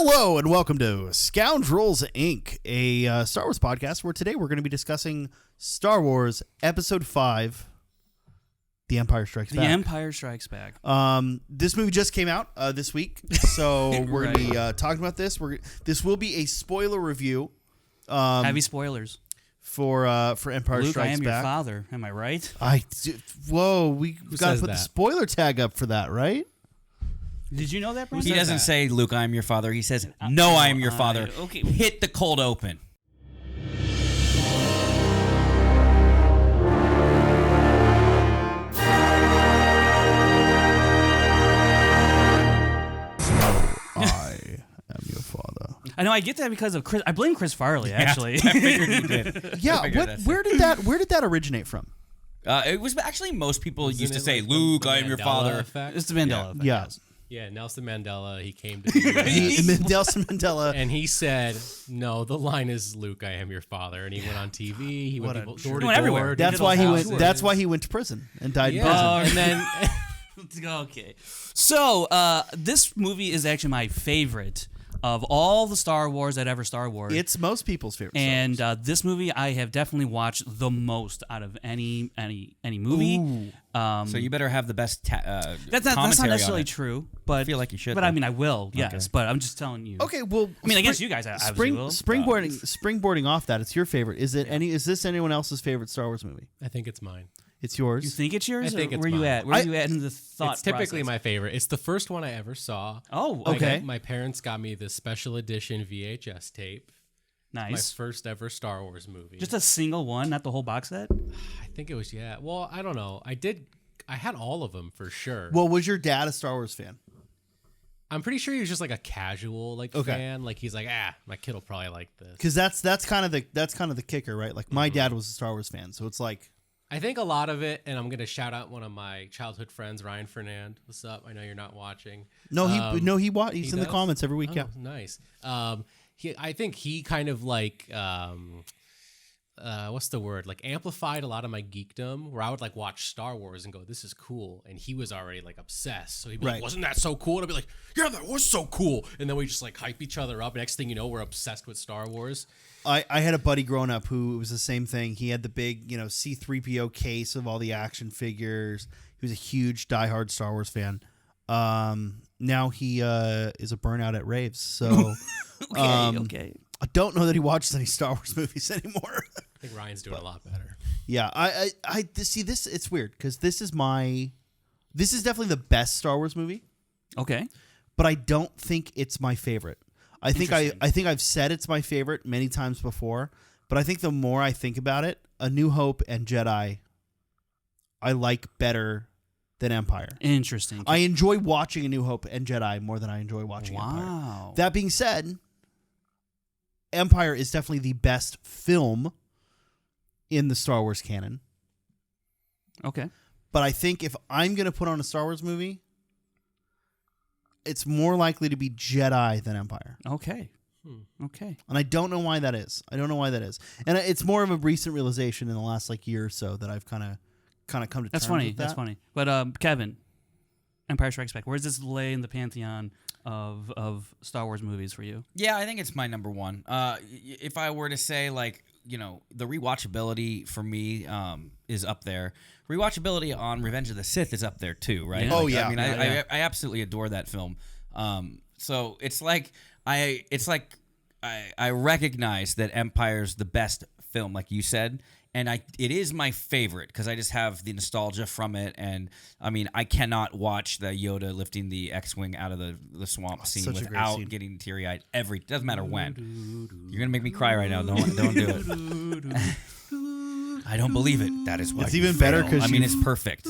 Hello and welcome to Scoundrels, Inc., a Star Wars podcast where today we're going to be discussing Star Wars Episode 5, The Empire Strikes Back. The Empire Strikes Back. This movie just came out this week, so we're going to be talking about this. This will be a spoiler review. Heavy spoilers. For Empire Luke, Strikes I am Back. your father. Am I right? We've got to put the spoiler tag up for that, right? Did you know that, Brandon? He doesn't say, Luke, I am your father. He says, no, I am your father. Okay. Hit the cold open. I am your father. I know. I get that because of Chris. I blame Chris Farley, actually. I figured you did. Yeah, where did that originate from? It was actually most people used to say, Luke, I am your father. It's the Mandela effect. Yeah. Yeah, Nelson Mandela, he came to the US, Nelson Mandela. and he said, no, the line is, Luke, I am your father. And he went on TV. He went door to door. everywhere. That's why he went. That's why he went to prison and died in Yeah, prison. and then Okay. So, this movie is actually my favorite of all the Star Wars that ever Star Wars. It's most people's favorite. And Star Wars. this movie I have definitely watched the most out of any movie. Ooh. So you better have the best That's not necessarily true, but I feel like you should. But I mean, I will. Yes, Okay. but I'm just telling you. Okay, well, I mean, I guess you guys obviously will. springboarding off that. It's your favorite. Is this anyone else's favorite Star Wars movie? I think it's mine. It's yours. You think it's yours? I think or it's where you mine. at? Where are you at in the thought It's typically process? my favorite. It's the first one I ever saw. Oh, okay. My parents got me the special edition VHS tape. Nice. My first ever Star Wars movie. Just a single one, not the whole box set? I think it was, yeah. Well, I don't know. I had all of them for sure. Well, was your dad a Star Wars fan? I'm pretty sure he was just like a casual fan. Like he's like, my kid will probably like this. Because that's kind of the kicker, right? Like my dad was a Star Wars fan, so it's like. I think a lot of it, and I'm gonna shout out one of my childhood friends, Ryan Fernand. What's up? I know you're not watching. He's in the comments every week. Oh, Yeah, nice. I think he kind of like what's the word? Like amplified a lot of my geekdom, where I would like watch Star Wars and go, "This is cool," and he was already like obsessed. So he'd be like, "Wasn't that so cool?" And I'd be like, "Yeah, that was so cool." And then we just like hype each other up. Next thing you know, we're obsessed with Star Wars. I had a buddy growing up who was the same thing. He had the big, C-3PO case of all the action figures. He was a huge diehard Star Wars fan. Now he is a burnout at raves. So Okay. I don't know that he watches any Star Wars movies anymore. I think Ryan's doing a lot better. Yeah, I see this. It's weird because this is definitely the best Star Wars movie, Okay. but I don't think it's my favorite. I think I've said it's my favorite many times before, but I think the more I think about it, A New Hope and Jedi, I like better than Empire. Interesting. I enjoy watching A New Hope and Jedi more than I enjoy watching Empire. Wow. That being said, Empire is definitely the best film in the Star Wars canon. Okay. But I think if I'm going to put on a Star Wars movie, it's more likely to be Jedi than Empire. Okay. Okay. And I don't know why that is. And it's more of a recent realization in the last year or so that I've kind of come to terms with that. That's funny. But Kevin, Empire Strikes Back, where does this lay in the pantheon of Star Wars movies for you? Yeah, I think it's my number one. If I were to say, the rewatchability for me is up there. Rewatchability on Revenge of the Sith is up there too, right? Yeah. Oh, yeah. I mean, Yeah. I absolutely adore that film. So it's like I recognize that Empire's the best film, like you said, and it is my favorite because I just have the nostalgia from it. And I mean, I cannot watch the Yoda lifting the X-wing out of the swamp scene such a great without scene. getting teary-eyed. Doesn't matter when. You're gonna make me cry right now. Don't do it. I don't believe it. That is why It's you even better fail. 'cause I mean, you- it's perfect.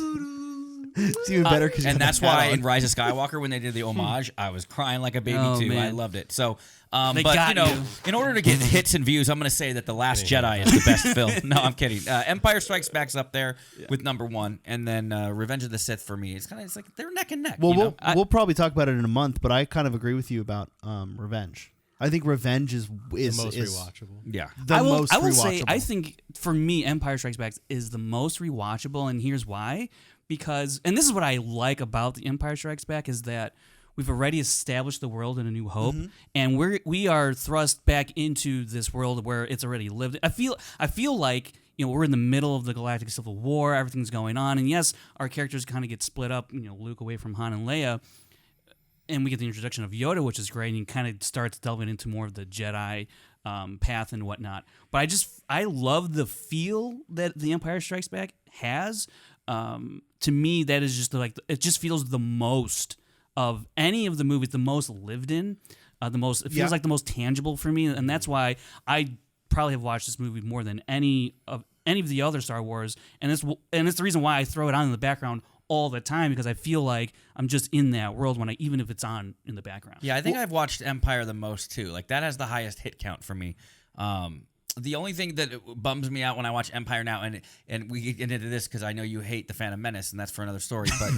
It's even better because And that's why in Rise of Skywalker, when they did the homage, I was crying like a baby Oh, too. man. I loved it. So, They but got you know, you. in order to get hits and views, I'm going to say that The Last Jedi is the best film. No, I'm kidding. Empire Strikes Back's up there with number one, and then Revenge of the Sith for me. It's like they're neck and neck. Well, we'll probably talk about it in a month, but I kind of agree with you about Revenge. I think Revenge is The most rewatchable. Yeah. the most I will say, rewatchable. I think for me, Empire Strikes Back is the most rewatchable, and here's why. Because, and this is what I like about the Empire Strikes Back, is that we've already established the world in A New Hope, Mm-hmm. and we are thrust back into this world where it's already lived. I feel like, you know, we're in the middle of the Galactic Civil War. Everything's going on, and yes, our characters kind of get split up. You know, Luke away from Han and Leia, and we get the introduction of Yoda, which is great, and he kind of starts delving into more of the Jedi path and whatnot. But I love the feel that The Empire Strikes Back has. To me, that is just like, it just feels the most of any of the movies, the most lived in, it feels like the most tangible for me, and that's why I probably have watched this movie more than any of the other Star Wars, and it's the reason why I throw it on in the background all the time, because I feel like I'm just in that world even if it's on in the background. Yeah, I think I've watched Empire the most too. Like that has the highest hit count for me. The only thing that bums me out when I watch Empire now, and we get into this because I know you hate the Phantom Menace, and that's for another story, but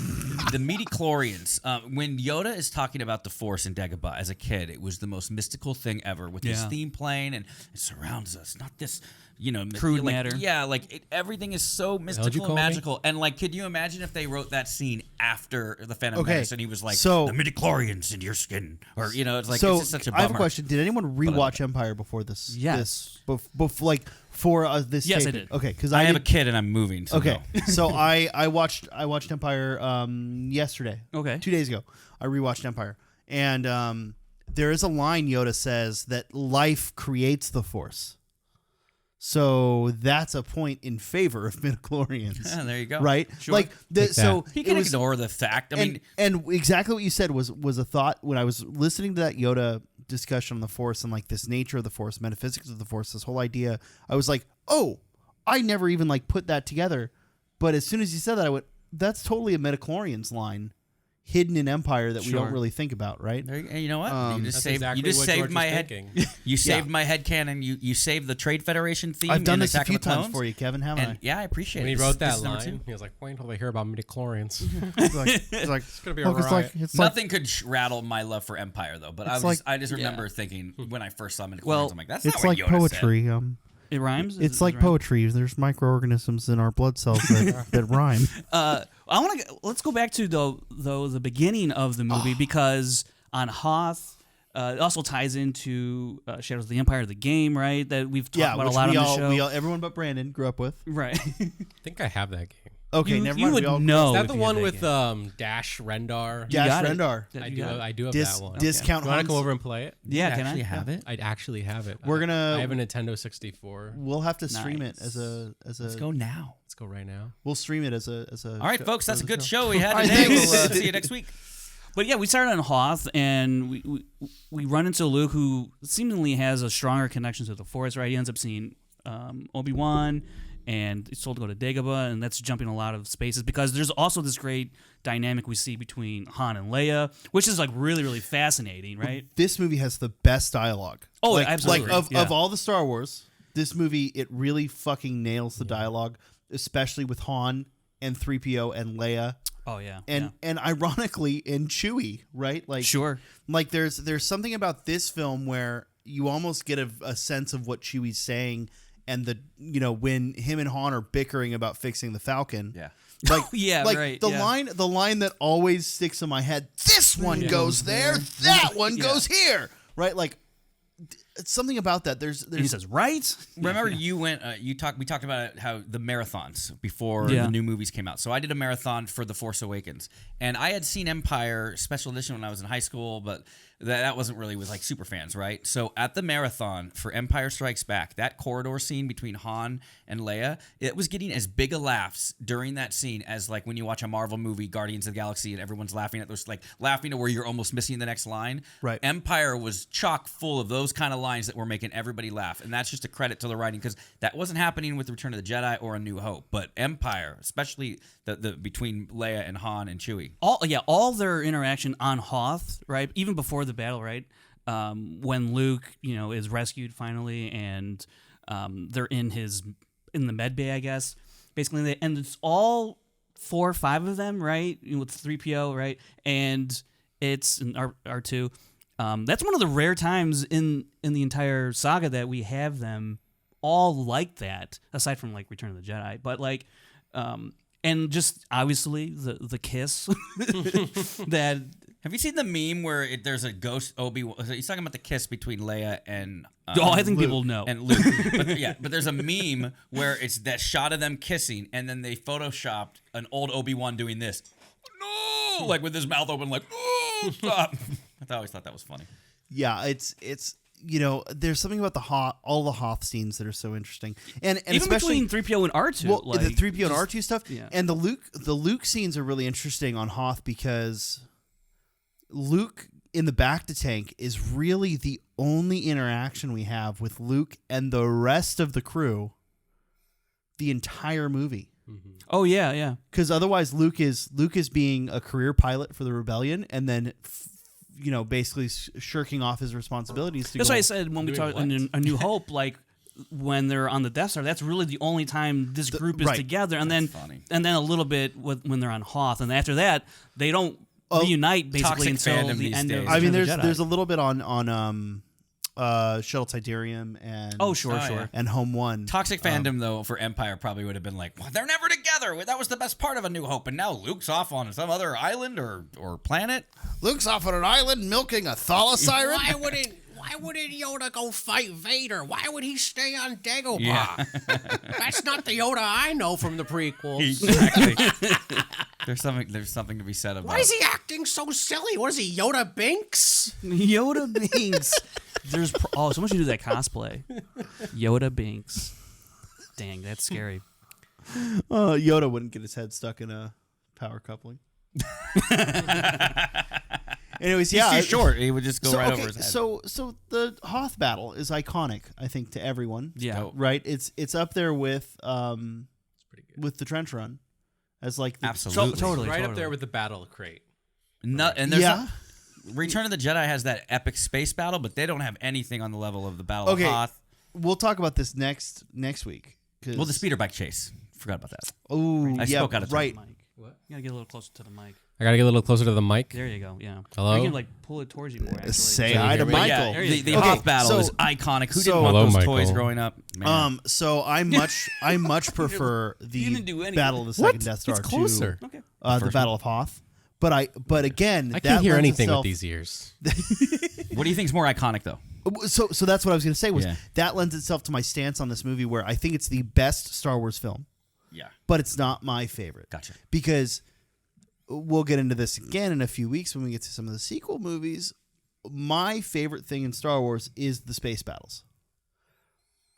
the midi-chlorians, when Yoda is talking about the Force in Dagobah as a kid, it was the most mystical thing ever with his theme playing, and it surrounds us, not this, you know, crude like, matter. Yeah, like everything is so mystical and magical. And like, could you imagine if they wrote that scene after the Phantom Menace, and he was like, the midi-chlorians in your skin, or you know, it's like, it's just such a bummer. I have a question. Did anyone rewatch Empire before this? Yes. Like for this. Yes, taping? I did. Okay, because I have a kid and I'm moving. So okay, no. so I watched Empire yesterday. Okay. 2 days ago, I rewatched Empire, and there is a line Yoda says that life creates the Force. So that's a point in favor of midichlorians. Yeah, there you go. Right? Sure. Like so He can it was, ignore the fact. I mean, and exactly what you said was a thought when I was listening to that Yoda discussion on the Force and like this nature of the Force, metaphysics of the Force, this whole idea. I was like, oh, I never even like put that together. But as soon as you said that, I went, that's totally a midichlorians line hidden in Empire that we don't really think about, right? you know what? You just That's saved, exactly you just what saved George my was head. thinking. You saved my head canon. You saved the Trade Federation theme. I've done in this a Attack few of the times Clones. for you, Kevin, haven't And yeah, I appreciate When it. he wrote This that is number line, two. he was like, wait until they hear about midichlorians. It's like It's gonna be a look, riot. it's like Nothing could rattle my love for Empire though. But I just remember thinking when I first saw midichlorians, Well, I'm like, that's it's not what like Yoda poetry. It rhymes. It's like poetry. There's microorganisms in our blood cells that rhyme. Let's go back to the beginning of the movie, because on Hoth, it also ties into Shadows of the Empire, the game, right? That we've talked about a lot on the show. Everyone but Brandon grew up with. Right. I think I have that game. Okay, never you mind. would we all know. Is that if the you had one that with game. Dash Rendar? You got Dash it. Rendar. That- I you do. got it. I do have that one. Discount You want to Hans. come over and play it? Yeah, You can actually I? have it. I'd actually have it. We're gonna- I have a Nintendo 64. We'll have to stream it Nice. Let's go now. Let's go right now. We'll stream it as a. All right, show- folks, that's as a good show. show we had All right, today. thanks. We'll see you next week. But yeah, we started on Hoth, and we run into Luke, who seemingly has a stronger connection to the Force, right? He ends up seeing Obi-Wan, and he's told to go to Dagobah, and that's jumping a lot of spaces, because there's also this great dynamic we see between Han and Leia, which is like really, really fascinating, right? This movie has the best dialogue. Oh, like, absolutely. Like Yeah. of all the Star Wars, this movie it really fucking nails the dialogue, especially with Han and 3PO and Leia. Oh yeah, And ironically in Chewie, right? Like sure. Like there's something about this film where you almost get a sense of what Chewie's saying, and when him and Han are bickering about fixing the Falcon. Yeah. Like Yeah, like right, the yeah. line that always sticks in my head. This one goes there, that one goes here. Right? Like it's something about that. There's And he says, right? Remember, you went. We talked about how the marathons before Yeah. the new movies came out. So I did a marathon for The Force Awakens, and I had seen Empire Special Edition when I was in high school, but that wasn't really with like super fans, right? So at the marathon for Empire Strikes Back, that corridor scene between Han and Leia, it was getting as big a laughs during that scene as like when you watch a Marvel movie, Guardians of the Galaxy, and everyone's laughing at those, like laughing to where you're almost missing the next line. Right. Empire was chock full of those kind of lines that were making everybody laugh, and that's just a credit to the writing, because that wasn't happening with Return of the Jedi or A New Hope, but Empire, especially the between Leia and Han and Chewie. All their interaction on Hoth, right? Even before the battle, right? When Luke, is rescued finally, and they're in the med bay, I guess. Basically, and it's all 4 or 5 of them, right? With 3PO, right? And it's in R2. That's one of the rare times in the entire saga that we have them all like that, aside from like Return of the Jedi. But like, and just obviously the kiss that Have you seen the meme where there's a ghost Obi-Wan? He's talking about the kiss between Leia and I think people know. and Luke. but there's a meme where it's that shot of them kissing, and then they photoshopped an old Obi-Wan doing this. No, like with his mouth open, like stop. I always thought that was funny. Yeah, it's there's something about all the Hoth scenes that are so interesting, and Even especially between 3PO and R2. well, like, the 3PO and R2 stuff, yeah. and the Luke scenes are really interesting on Hoth because Luke in the bacta tank is really the only interaction we have with Luke and the rest of the crew the entire movie. Mm-hmm. Oh yeah. Because otherwise, Luke is being a career pilot for the rebellion, and then basically shirking off his responsibilities. That's why I said when we talked in A New Hope, like when they're on the Death Star, that's really the only time this group is right. together, and That's then funny. and then a little bit when they're on Hoth, and after that they don't reunite basically Toxic until fandom the these end days. of I mean, Return of the there's Jedi. a little bit on Shuttle Tydirium and Sure. yeah. and Home One. Toxic fandom, though, for Empire probably would have been like, well, they're never together. That was the best part of A New Hope. And now Luke's off on some other island or planet. Luke's off on an island milking a thala siren. Why wouldn't Yoda go fight Vader? Why would he stay on Dagobah? Yeah. That's not the Yoda I know from the prequels. Exactly. There's something to be said about. Why is he acting so silly? What is he, Yoda Binks? Yoda Binks. There's someone should do that cosplay. Yoda Binks. Dang, that's scary. Yoda wouldn't get his head stuck in a power coupling. Anyways, yeah, He's too short. He would just go right over his head. So the Hoth battle is iconic, I think, to everyone. Yeah. Dope. Right. It's up there with with the trench run as like the, Absolutely. Totally. Right up there with the Battle Crate. And there's yeah. Return of the Jedi has that epic space battle, but they don't have anything on the level of the Battle of Okay. Hoth. We'll talk about this next week. Well, the speeder bike chase. Forgot about that. Oh, I yeah, spoke out of turn. right. Mike. What? You gotta get a little closer to the mic. I gotta get a little closer to the mic. There you go. Yeah. Hello? You can like pull it towards you more. Actually. Say Can you hi to hear me? But Michael. yeah, There you the go. Hoth battle so- is iconic. Who so- didn't want Hello, those Michael. toys growing up? Man. So I much prefer the didn't do anything. Battle of the Second What? Death Star It's closer. to Okay. the Battle of Hoth. But again, I that can't hear lends anything itself, with these ears. What do you think is more iconic, though? So that's what I was going to say was Yeah. that lends itself to my stance on this movie, where I think it's the best Star Wars film, Yeah. but it's not my favorite. Gotcha. Because we'll get into this again in a few weeks when we get to some of the sequel movies. My favorite thing in Star Wars is the space battles.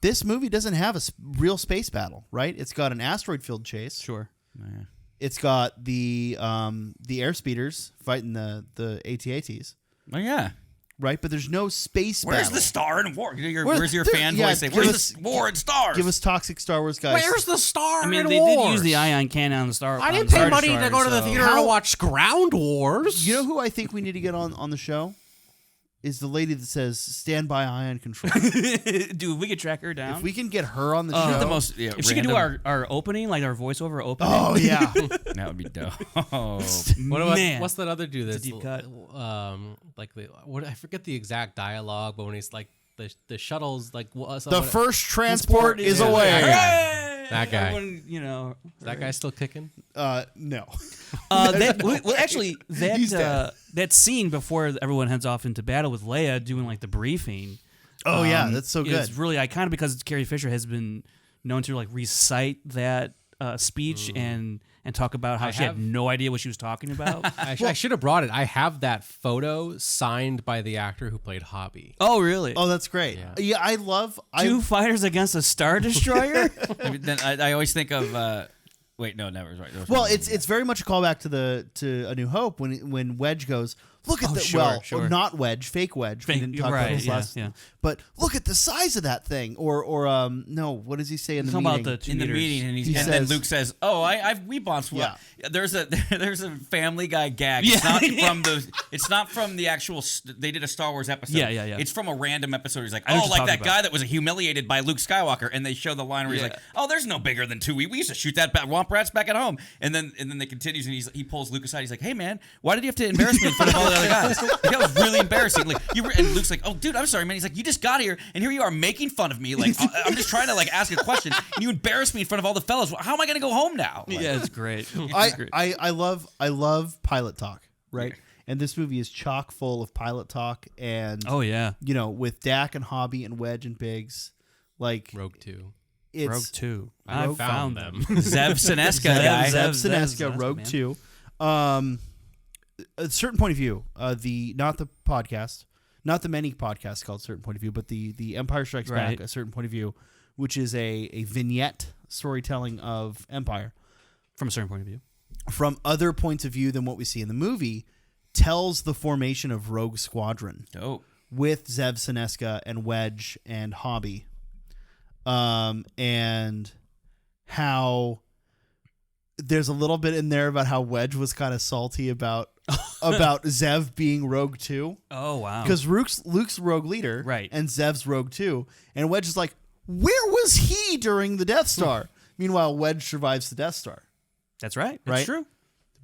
This movie doesn't have a real space battle, right? It's got an asteroid field chase. Sure. Yeah. It's got the air speeders fighting the AT-ATs, Oh, yeah. right? But there's no space Where's battle. the star and war? Where's- Where's your dude, fan yeah, voice say? give Where's us- the war and stars? Give us toxic Star Wars guys. Where's the Star I mean, in they Wars? did use the ion cannon on the Star. I on didn't pay Star money to Destroyer, go to the so- theater How- to watch Ground Wars. You know who I think we need to get on the show? Is the lady that says "Stand by ion control." Dude, we could track her down. If we can get her on the She's show, the most. Yeah, if she could do random- our opening, like our voiceover opening. oh yeah, That would be dope. What about Man. what's that other dude that's deep cut. like I forget the exact dialogue, but when he's like the shuttle's like the first transport is Yeah. away. Hey! That guy. Everyone, you know, that guy's still kicking. No. actually, He's dead. that scene before everyone heads off into battle with Leia doing like the briefing. Oh yeah, that's so good. It's really iconic because Carrie Fisher has been known to like recite that speech and talk about how I she had have- no idea what she was talking about. I should have brought it. I have that photo signed by the actor who played Hobby. Oh, really? Oh, that's great. Yeah, I love. Two fighters against a Star Destroyer? Then I always think of. Wait, no, never. Right. Well, it's very much a callback to A New Hope when Wedge goes, look at the sure. or not Wedge, fake Wedge. We Fake- didn't talk right, about this yeah, last. yeah. But look at the size of that thing. Or no, what does he say in the Talking meeting? about the 2 in the meters. meeting, and, He and says- Luke says, "Oh, we bombed." Yeah. There's a Family Guy gag. Yeah. It's not from the actual. They did a Star Wars episode. Yeah. It's from a random episode. He's like, I know "Oh, what you're like that talking guy about. that was humiliated by Luke Skywalker," and they show the line where he's Yeah. like, "Oh, there's no bigger than 2. We used to shoot that womp rats back at home." And then they continues, and he pulls Luke aside. He's like, "Hey, man, why did you have to embarrass me in front of all the other guys? Like, that was really embarrassing." Like and Luke's like, "Oh, dude, I'm sorry, man." He's like, "You just got here, and here you are making fun of me. Like, I'm just trying to like ask a question, and you embarrass me in front of all the fellas. How am I going to go home now?" Like, Yeah, it's great. I love pilot talk, right? and this movie is chock full of pilot talk and Oh yeah, with Dak and Hobby and Wedge and Biggs, like Rogue 2. it's Rogue 2. I found them. Zev Sineska guy. Zev Sineska, Sineska, Rogue man. 2. A certain point of view, not the podcast, not the many podcasts called Certain Point of View, but the Empire Strikes Right. Back, A Certain Point of View, which is a vignette storytelling of Empire From a certain point of view. from other points of view than what we see in the movie, tells the formation of Rogue Squadron Dope. with Zev Sineska and Wedge and Hobby, and how there's a little bit in there about how Wedge was kind of salty about Zev being Rogue 2. Oh wow. Because Luke's Rogue Leader, Right. and Zev's Rogue 2, and Wedge is like, where was he during the Death Star? Meanwhile, Wedge survives the Death Star. That's right. Right? That's true.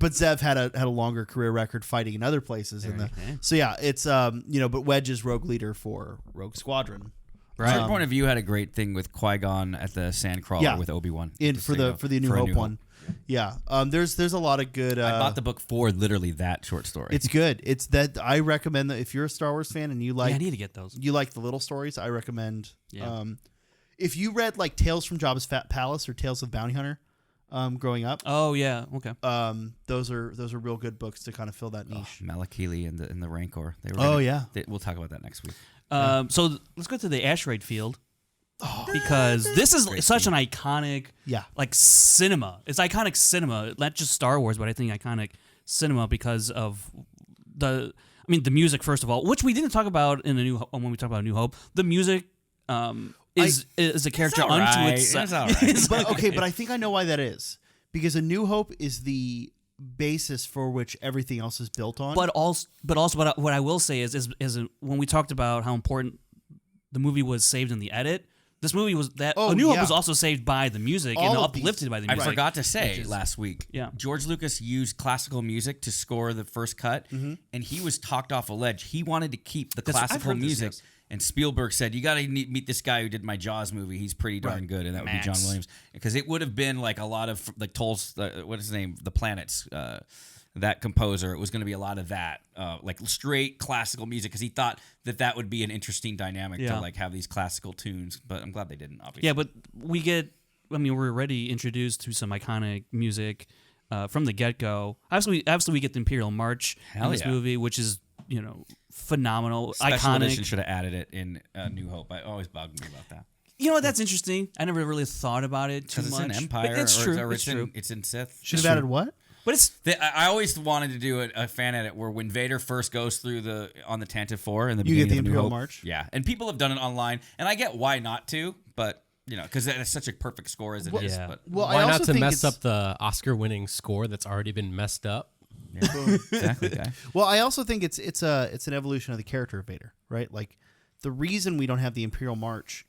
But Zev had a longer career record fighting in other places. Okay. So yeah, it's but Wedge is Rogue Leader for Rogue Squadron. Right. Certain Point of View had a great thing with Um, Qui-Gon at the Sandcrawler Yeah. with Obi-Wan. For the New Hope one. Yeah. There's a lot of good. I bought the book for literally that short story. It's good. It's that I recommend that if you're a Star Wars fan and you Yeah, I like need to get those. you like the little stories, I recommend. Yeah. If you read like Tales from Jabba's Fat Palace or Tales of Bounty Hunter, growing up, Oh yeah. Okay. those are real good books to kind of fill that niche. Malakili and the Rancor. They were Oh, yeah. We'll talk about that next week. So let's go to the asteroid field. Because this is such an iconic, Yeah. like cinema. It's iconic cinema, not just Star Wars, but I think iconic cinema because of the music first of all, which we didn't talk about in when we talk about New Hope. The music is a character all unto right. itself. It's all right. But okay, but I think I know why that is. Because A New Hope is the basis for which everything else is built on. But also, what I will say is when we talked about how important the movie was saved in the edit. This movie was that. Oh, A New yeah. Hope was also saved by the music and All of these- uplifted by the I music. forgot to say Which is- last week. Yeah. George Lucas used classical music to score the first cut, and he was talked off a ledge. He wanted to keep the I've classical heard this, music, yes. and Spielberg said, "You got to meet this guy who did my Jaws movie. He's pretty darn good," and that would be John Max. Williams, because it would have been like a lot of like Tol's what is his name, The Planets. That composer, it was going to be a lot of that, like straight classical music, because he thought that would be an interesting dynamic Yeah. to like have these classical tunes. But I'm glad they didn't. Obviously, Yeah, but we're already introduced to some iconic music from the get-go. Obviously, we get the Imperial March Hell in this yeah. movie, which is, phenomenal, Special iconic. Edition should have added it in New Hope. I always bugged me about that. You know what? That's interesting. I never really thought about it too Because much. it's in Empire, But it's or true. or It's true. It's in Sith. should have added what? But it's I always wanted to do a fan edit where when Vader first goes through on the Tantive 4 in the You get beginning the of New Imperial Hope. March? Yeah, and people have done it online, and I get why not to, but because it's such a perfect score as it is. Yeah. But Well, Why I also not to think mess it's- up the Oscar-winning score that's already been messed up? yeah, exactly, guy. Well, I also think it's an evolution of the character of Vader, right? Like the reason we don't have the Imperial March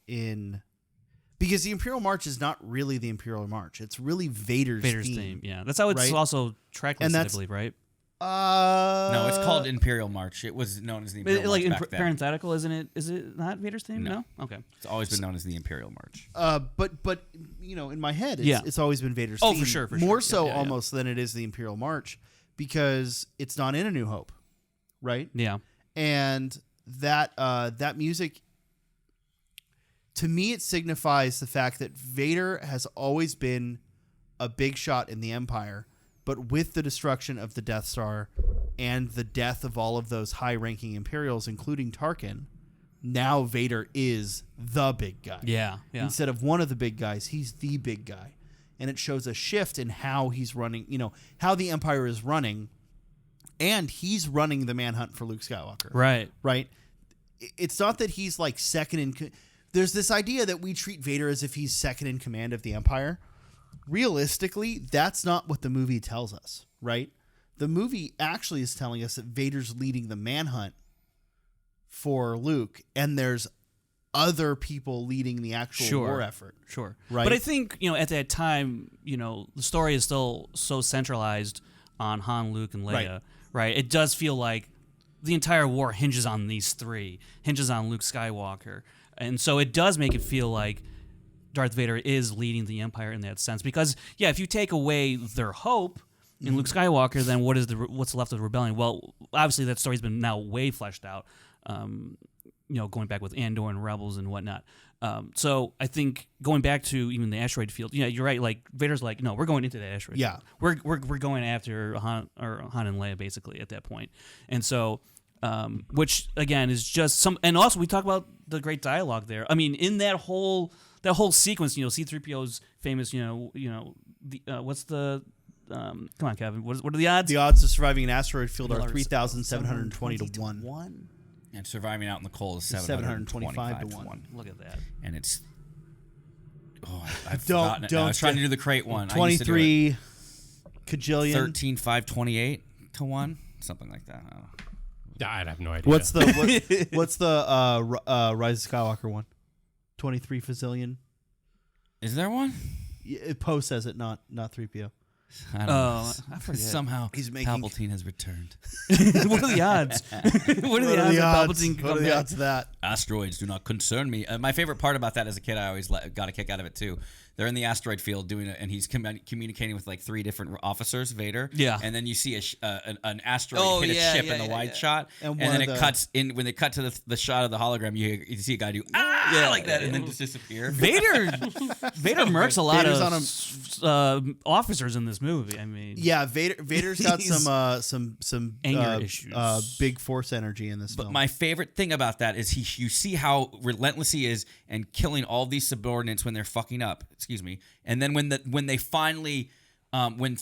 because the Imperial March is not really the Imperial March. It's really Vader's theme. Yeah, that's how it's right? also track And listed, I that's- believe, right? No, it's called Imperial March. It was known as the Imperial Like in March back then. parenthetical, isn't it? Is it not Vader's theme? No. No. Okay. It's always been known as the Imperial March. But in my head, Yeah. it's always been Vader's Oh, theme. for sure, for More sure. so Yeah. almost than it is the Imperial March because it's not in A New Hope, right? Yeah. And that music, to me, it signifies the fact that Vader has always been a big shot in the Empire, but with the destruction of the Death Star and the death of all of those high-ranking Imperials, including Tarkin, now Vader is the big guy. Yeah. Yeah. Instead of one of the big guys, he's the big guy. And it shows a shift in how he's running, how the Empire is running, and he's running the manhunt for Luke Skywalker. Right. Right? It's not that he's like second in... There's this idea that we treat Vader as if he's second in command of the Empire. Realistically, that's not what the movie tells us, right? The movie actually is telling us that Vader's leading the manhunt for Luke, and there's other people leading the actual war effort. Sure. Right. But I think, at that time, the story is still so centralized on Han, Luke, and Leia. Right. It does feel like the entire war hinges on these three, hinges on Luke Skywalker. And so it does make it feel like Darth Vader is leading the Empire in that sense. Because, if you take away their hope, in Luke Skywalker, then what's left of the rebellion? Well, obviously that story's been now way fleshed out. Going back with Andor and Rebels and whatnot. So I think going back to even the asteroid field, you're right. Like Vader's like, no, we're going into the asteroid. Yeah, field. We're going after Han and Leia basically at that point, and so. Which again is just some, and also we talk about the great dialogue there. I mean, in that whole sequence, C-3PO's famous, what's the, come on, Kevin, what are the odds? The odds of surviving an asteroid field are 3,720 to 1. And surviving out in the cold is 725 to 1. 1. Look at that. And it's I've Don't- forgotten it now. I was trying to do the crate one. 23 kajillion. 13,528 to 1, something like that. I don't know. I have no idea. What's the what's the Rise of Skywalker one? 23 fazillion. Is there one? Poe says it, not 3PO. I don't know. I forget. Somehow He's making- Palpatine has returned. What are the odds? What are the odds that Palpatine can What are come the back? odds of that? Asteroids do not concern me. My favorite part about that as a kid, I always got a kick out of it too. They're in the asteroid field doing it, and he's communicating with like 3 different officers, Vader. Yeah. And then you see an asteroid hit a ship in the wide shot, And and one then of it the- cuts in when they cut to the shot of the hologram. You see a guy do like that, and then just disappear. Vader murks a lot Vader's of officers in this movie. I mean, Yeah, Vader's got He's- some Anger issues. big force energy in this But film. my favorite thing about that is you see how relentless he is and killing all these subordinates when they're fucking up. Excuse me. And then when they finally when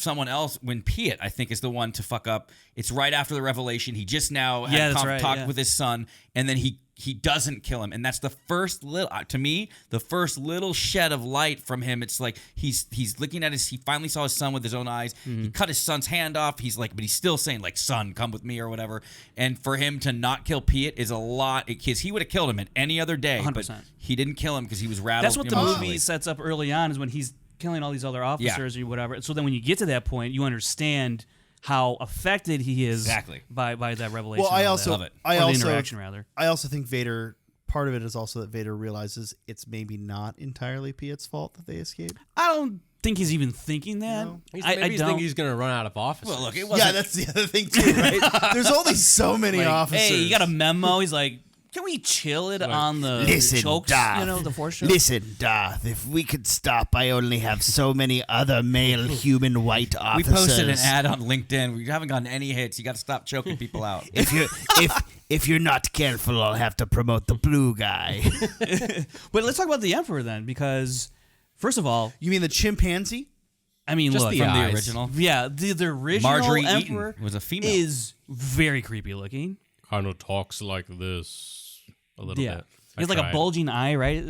Piet, I think, is the one to fuck up, it's right after the revelation. He just now had talked with his son, and then he doesn't kill him, and that's the first little shed of light from him. It's like he's looking at he finally saw his son with his own eyes. Mm-hmm. He cut his son's hand off. He's like, but he's still saying like, son, come with me or whatever. And for him to not kill Piet is a lot, because he would have killed him at any other day, 100%. but he didn't kill him because he was rattled. that's what the emotionally. movie sets up early on, is when he's killing all these other officers or whatever. So then when you get to that point, you understand how affected he is Exactly. by that revelation. well, and all that. Love it. I Or the also interaction rather. I also think Vader. Part of it is also that Vader realizes it's maybe not entirely Piet's fault that they escaped. I don't think he's even thinking that. No. I Maybe don't. think he's going to run out of officers. Well, look, it Yeah, wasn't. that's the other thing too, right? There's only so many officers. Hey, you got a memo? He's like, can we chill it on the chokes? The force choke? Listen, Darth, if we could stop, I only have so many other male human white we officers. posted an ad on LinkedIn. We haven't gotten any hits. You got to stop choking people out. If you're not careful, I'll have to promote the blue guy. But let's talk about the Emperor then, because first of all, You mean the chimpanzee? I mean, Just look, the From the eyes. original. yeah, the original Marjorie Emperor Eaton was a female. is very creepy looking. Kind of talks like this a little Yeah. bit. He has like a bulging eye, right?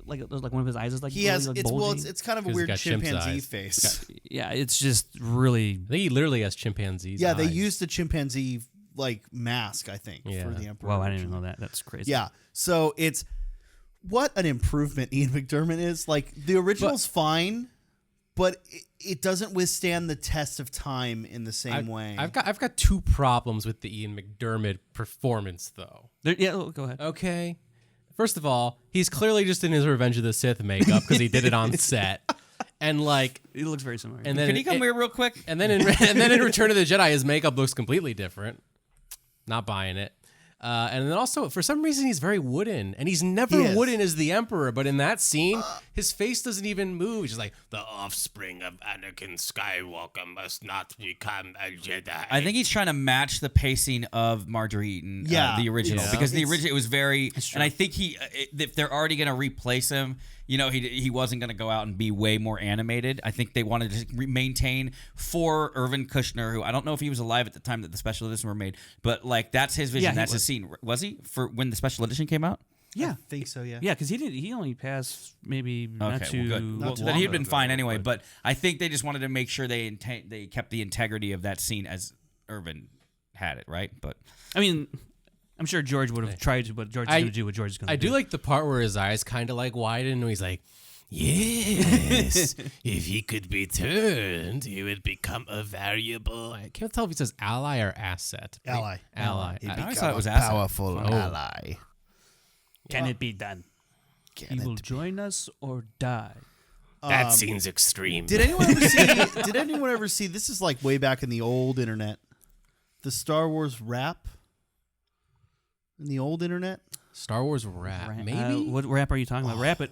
Like one of his eyes is like He has. really, It's bulging. it's kind of a 'Cause weird he's got chimp's chimpanzee eyes. face. Yeah, it's just really. I think he literally has chimpanzees. Yeah, they eyes. used the chimpanzee like mask, I think, Yeah. for the Emperor. Wow, I didn't even know that. That's crazy. Yeah. So it's what an improvement Ian McDiarmid is. Like the original's fine, but it doesn't withstand the test of time in the same way. I've got 2 problems with the Ian McDiarmid performance, though. Go ahead. Okay. First of all, he's clearly just in his Revenge of the Sith makeup because he did it on set, and like, It looks very similar. and then Can you come here real quick? and then in Return of the Jedi, his makeup looks completely different. Not buying it. And then also, for some reason, he's very wooden, and he's never He is. wooden as the Emperor. But in that scene, his face doesn't even move. He's just like, the offspring of Anakin Skywalker must not become a Jedi. I think he's trying to match the pacing of Marjorie Eaton, Yeah. the original, Yeah. because the original it was very, and I think if they're already going to replace him, he wasn't going to go out and be way more animated. I think they wanted to maintain for Irvin Kushner, who I don't know if he was alive at the time that the special editions were made, but like that's his vision, Yeah, he that's his was. scene. Was he for when the special edition came out? yeah, I think so. Yeah. yeah, because he only passed maybe not Okay, too. well, good. Not too Then long he'd been ago, fine anyway. But I think they just wanted to make sure they kept the integrity of that scene as Irvin had it, right? But I mean, I'm sure George would have tried to, but George is going to do what George is going to I do. do like the part where his eyes kind of like widen, and he's like, yes, if he could be turned, he would become a valuable. I can't tell if he says ally or asset. Ally. Ally. I always thought it was asset. powerful ally. Can it be done? He will join us or die. That scene's extreme. Did anyone ever see? Did anyone ever see? This is like way back in the old internet. The Star Wars rap. In the old internet. Star Wars rap, maybe. What rap are you talking about? Rap it.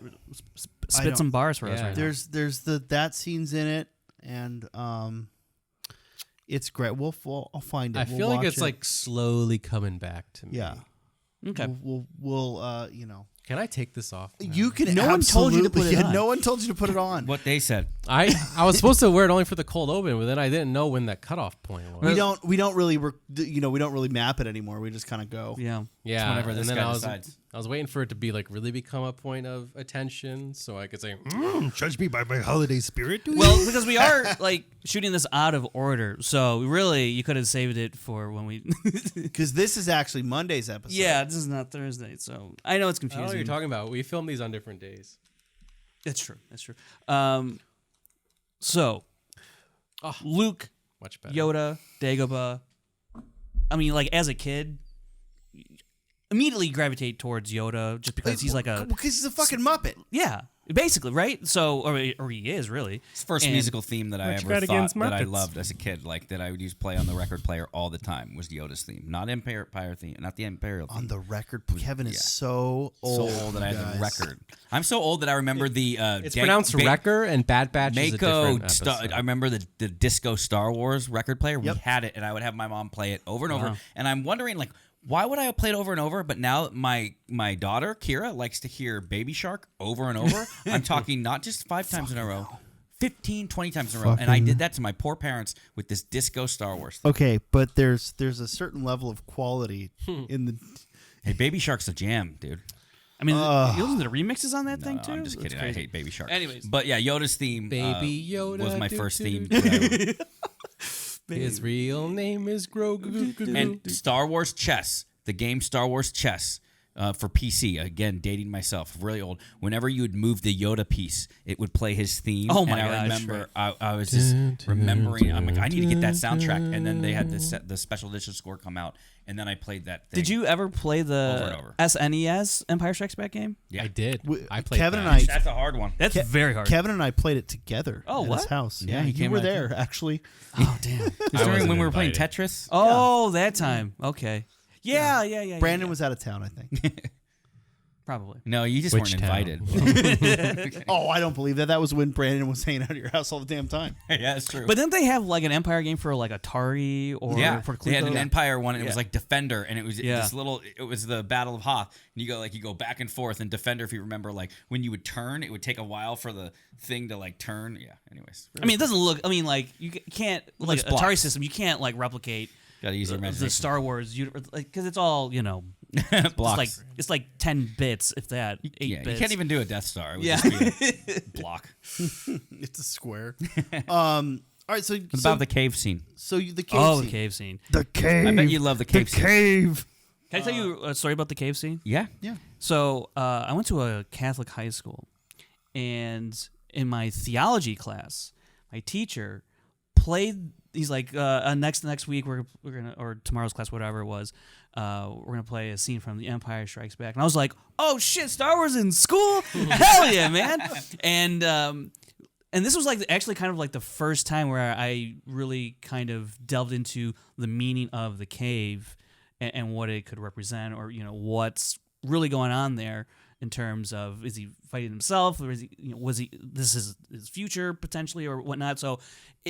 Spit some bars for us right now. There's that scenes in it, and it's great. I'll find it. I feel like it's like slowly coming back to me. Yeah. Okay. We'll you know. Can I take this off? You can. No one told you to put it on. No one told you to put it on. What they said. I was supposed to wear it only for the cold open, but then I didn't know when that cutoff point was. We don't really map it anymore. We just kind of go. Yeah. Yeah, whenever this and then guy decides. I was waiting for it to be like really become a point of attention, so I could say, Judge me by my holiday spirit. Well, because we are like shooting this out of order, so really you could have saved it for when we. Because this is actually Monday's episode. Yeah, this is not Thursday, so I know it's I don't know confusing. what you're talking about. We film these on different days. That's true. That's true. So, Luke, Much better. Yoda, Dagobah. I mean, like as a kid, immediately gravitate towards Yoda just because he's like a because he's a fucking Muppet. yeah, basically, right? So, or he is really. It's the first And- musical theme that I What you ever got thought against that I Muppets? loved as a kid, like that I would use play on the record player all the time was Yoda's theme, not Empire theme, not the Imperial theme. On the record, Kevin is yeah. so old. So old that I have the guys. record. I'm so old that I remember the. It's pronounced Wrecker, and Bad Batch is a different episode. I remember the disco Star Wars record player. Yep. We had it, and I would have my mom play it over and over. And I'm wondering, like, why would I have played over and over? But now my daughter Kira likes to hear Baby Shark over and over. I'm talking not just 5 times in a row, 15, 20 times in a row. And I did that to my poor parents with this disco Star Wars thing. Okay, but there's a certain level of quality in the. Hey, Baby Shark's a jam, dude. I mean, you listen to the remixes on that thing too. I'm just That's kidding. I crazy. hate Baby Shark. Anyways. But yeah, Yoda's theme Baby Yoda was my do, first do, theme. do. His real name is Grogu. And Star Wars Chess, the game Star Wars Chess for PC. Again, dating myself, really old. Whenever you would move the Yoda piece, it would play his theme. Oh my and I gosh, remember, I was just remembering. I'm like, I need to get that soundtrack. And then they had the special edition score come out, and then I played that thing. Did you ever play Over the and over. SNES Empire Strikes Back game? Yeah. I did. I played Kevin that. and I. That's a hard one. That's very hard. Kevin and I played it together. Oh, at what? his house. Yeah, Yeah, he you came were right there actually. Oh damn. It was during wasn't when we were playing invited. Tetris. Oh, that time. Okay. Yeah. Brandon was out of town, I think. Probably. No, you just Which weren't town? invited. Oh, I don't believe that. That was when Brandon was hanging out at your house all the damn time. Yeah, it's true. But didn't they have like an Empire game for like Atari or yeah, for they had an Coleco? Empire one. And it was Yeah. like Defender, and it was Yeah. this little. It was the Battle of Hoth, and you go back and forth. And Defender, if you remember, like when you would turn, it would take a while for the thing to like turn. Yeah. Anyways, I mean, it doesn't look. I mean, like you can't like Looks Atari blocks. system. You can't like replicate gotta use your imagination. the Star Wars because it's all blocks. it's like 10 bits if that 8 Yeah, bits. you can't even do a Death Star. It would Yeah. just be a block. It's a square. All right, so What about the cave scene? the cave Oh, scene. the cave scene. The cave. I bet you love the cave scene. cave. Can I tell you a story about the cave scene? Yeah. Yeah. So I went to a Catholic high school, and in my theology class, my teacher played. He's like, next week we're gonna, or tomorrow's class, whatever it was, we're gonna play a scene from The Empire Strikes Back, and I was like, oh shit, Star Wars in school, hell yeah, man! And this was like actually kind of like the first time where I really kind of delved into the meaning of the cave and what it could represent, or what's really going on there in terms of, is he fighting himself, or is he, this is his future potentially or whatnot. So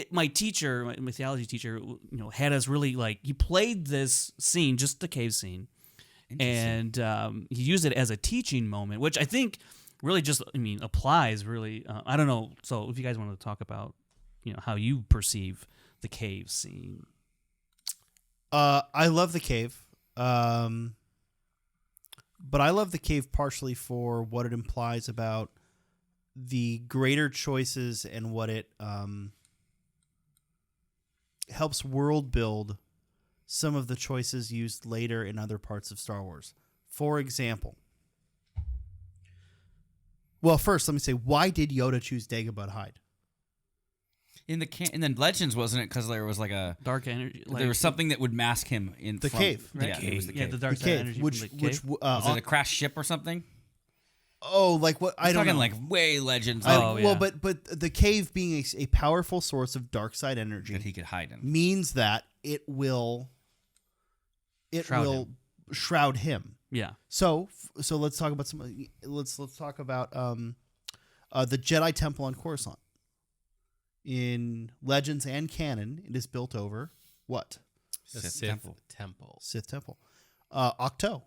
my teacher, my theology teacher, had us really like, he played this scene, just the cave scene, and he used it as a teaching moment, which I think really just, applies really. I don't know. So if you guys want to talk about, how you perceive the cave scene. I love the cave. But I love the cave partially for what it implies about the greater choices and what it helps world build some of the choices used later in other parts of Star Wars. For example, well, first let me say, why did Yoda choose Dagobah to hide? In the Legends, wasn't it? Because there was like a Dark energy. there was something that would mask him in The cave. Right? The Yeah, it was the Yeah, cave. the dark The side cave, energy which from the cave. Was it a crashed ship or something? Oh, like what? I don't talking know. like way legends Oh, yeah. Well, but the cave being a powerful source of dark side energy that he could hide in. means that it will shroud him. Yeah. So let's talk about let's talk about the Jedi Temple on Coruscant. In Legends and canon, it is built over what? The Sith Temple. Sith Temple. Octo.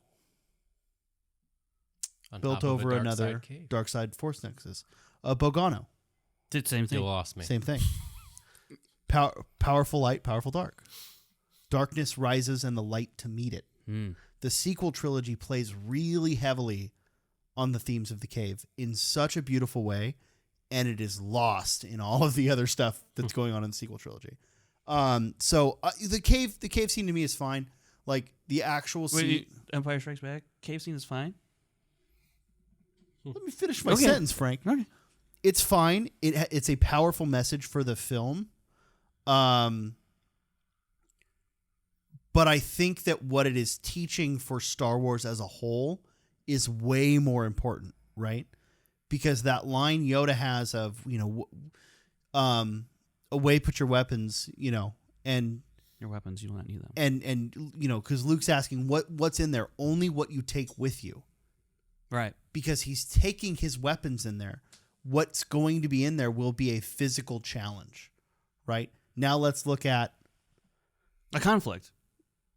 On Built top of a over dark another side cave. dark side force nexus. Bogano. Did same You thing. lost me. Same thing. Powerful light, powerful dark. Darkness rises and the light to meet it. The sequel trilogy plays really heavily on the themes of the cave in such a beautiful way, and it is lost in all of the other stuff that's going on in the sequel trilogy. So the cave scene to me is fine. Like the actual scene. Wait, Empire Strikes Back cave scene is fine. Let me finish my Okay. sentence, Frank. Okay. It's fine. It's a powerful message for the film. But I think that what it is teaching for Star Wars as a whole is way more important, right? Because that line Yoda has of, away put your weapons, and Your weapons, you do not need them. and because Luke's asking what's in there, only what you take with you. Right. Because he's taking his weapons in there. What's going to be in there will be a physical challenge, right? Now let's look at A conflict.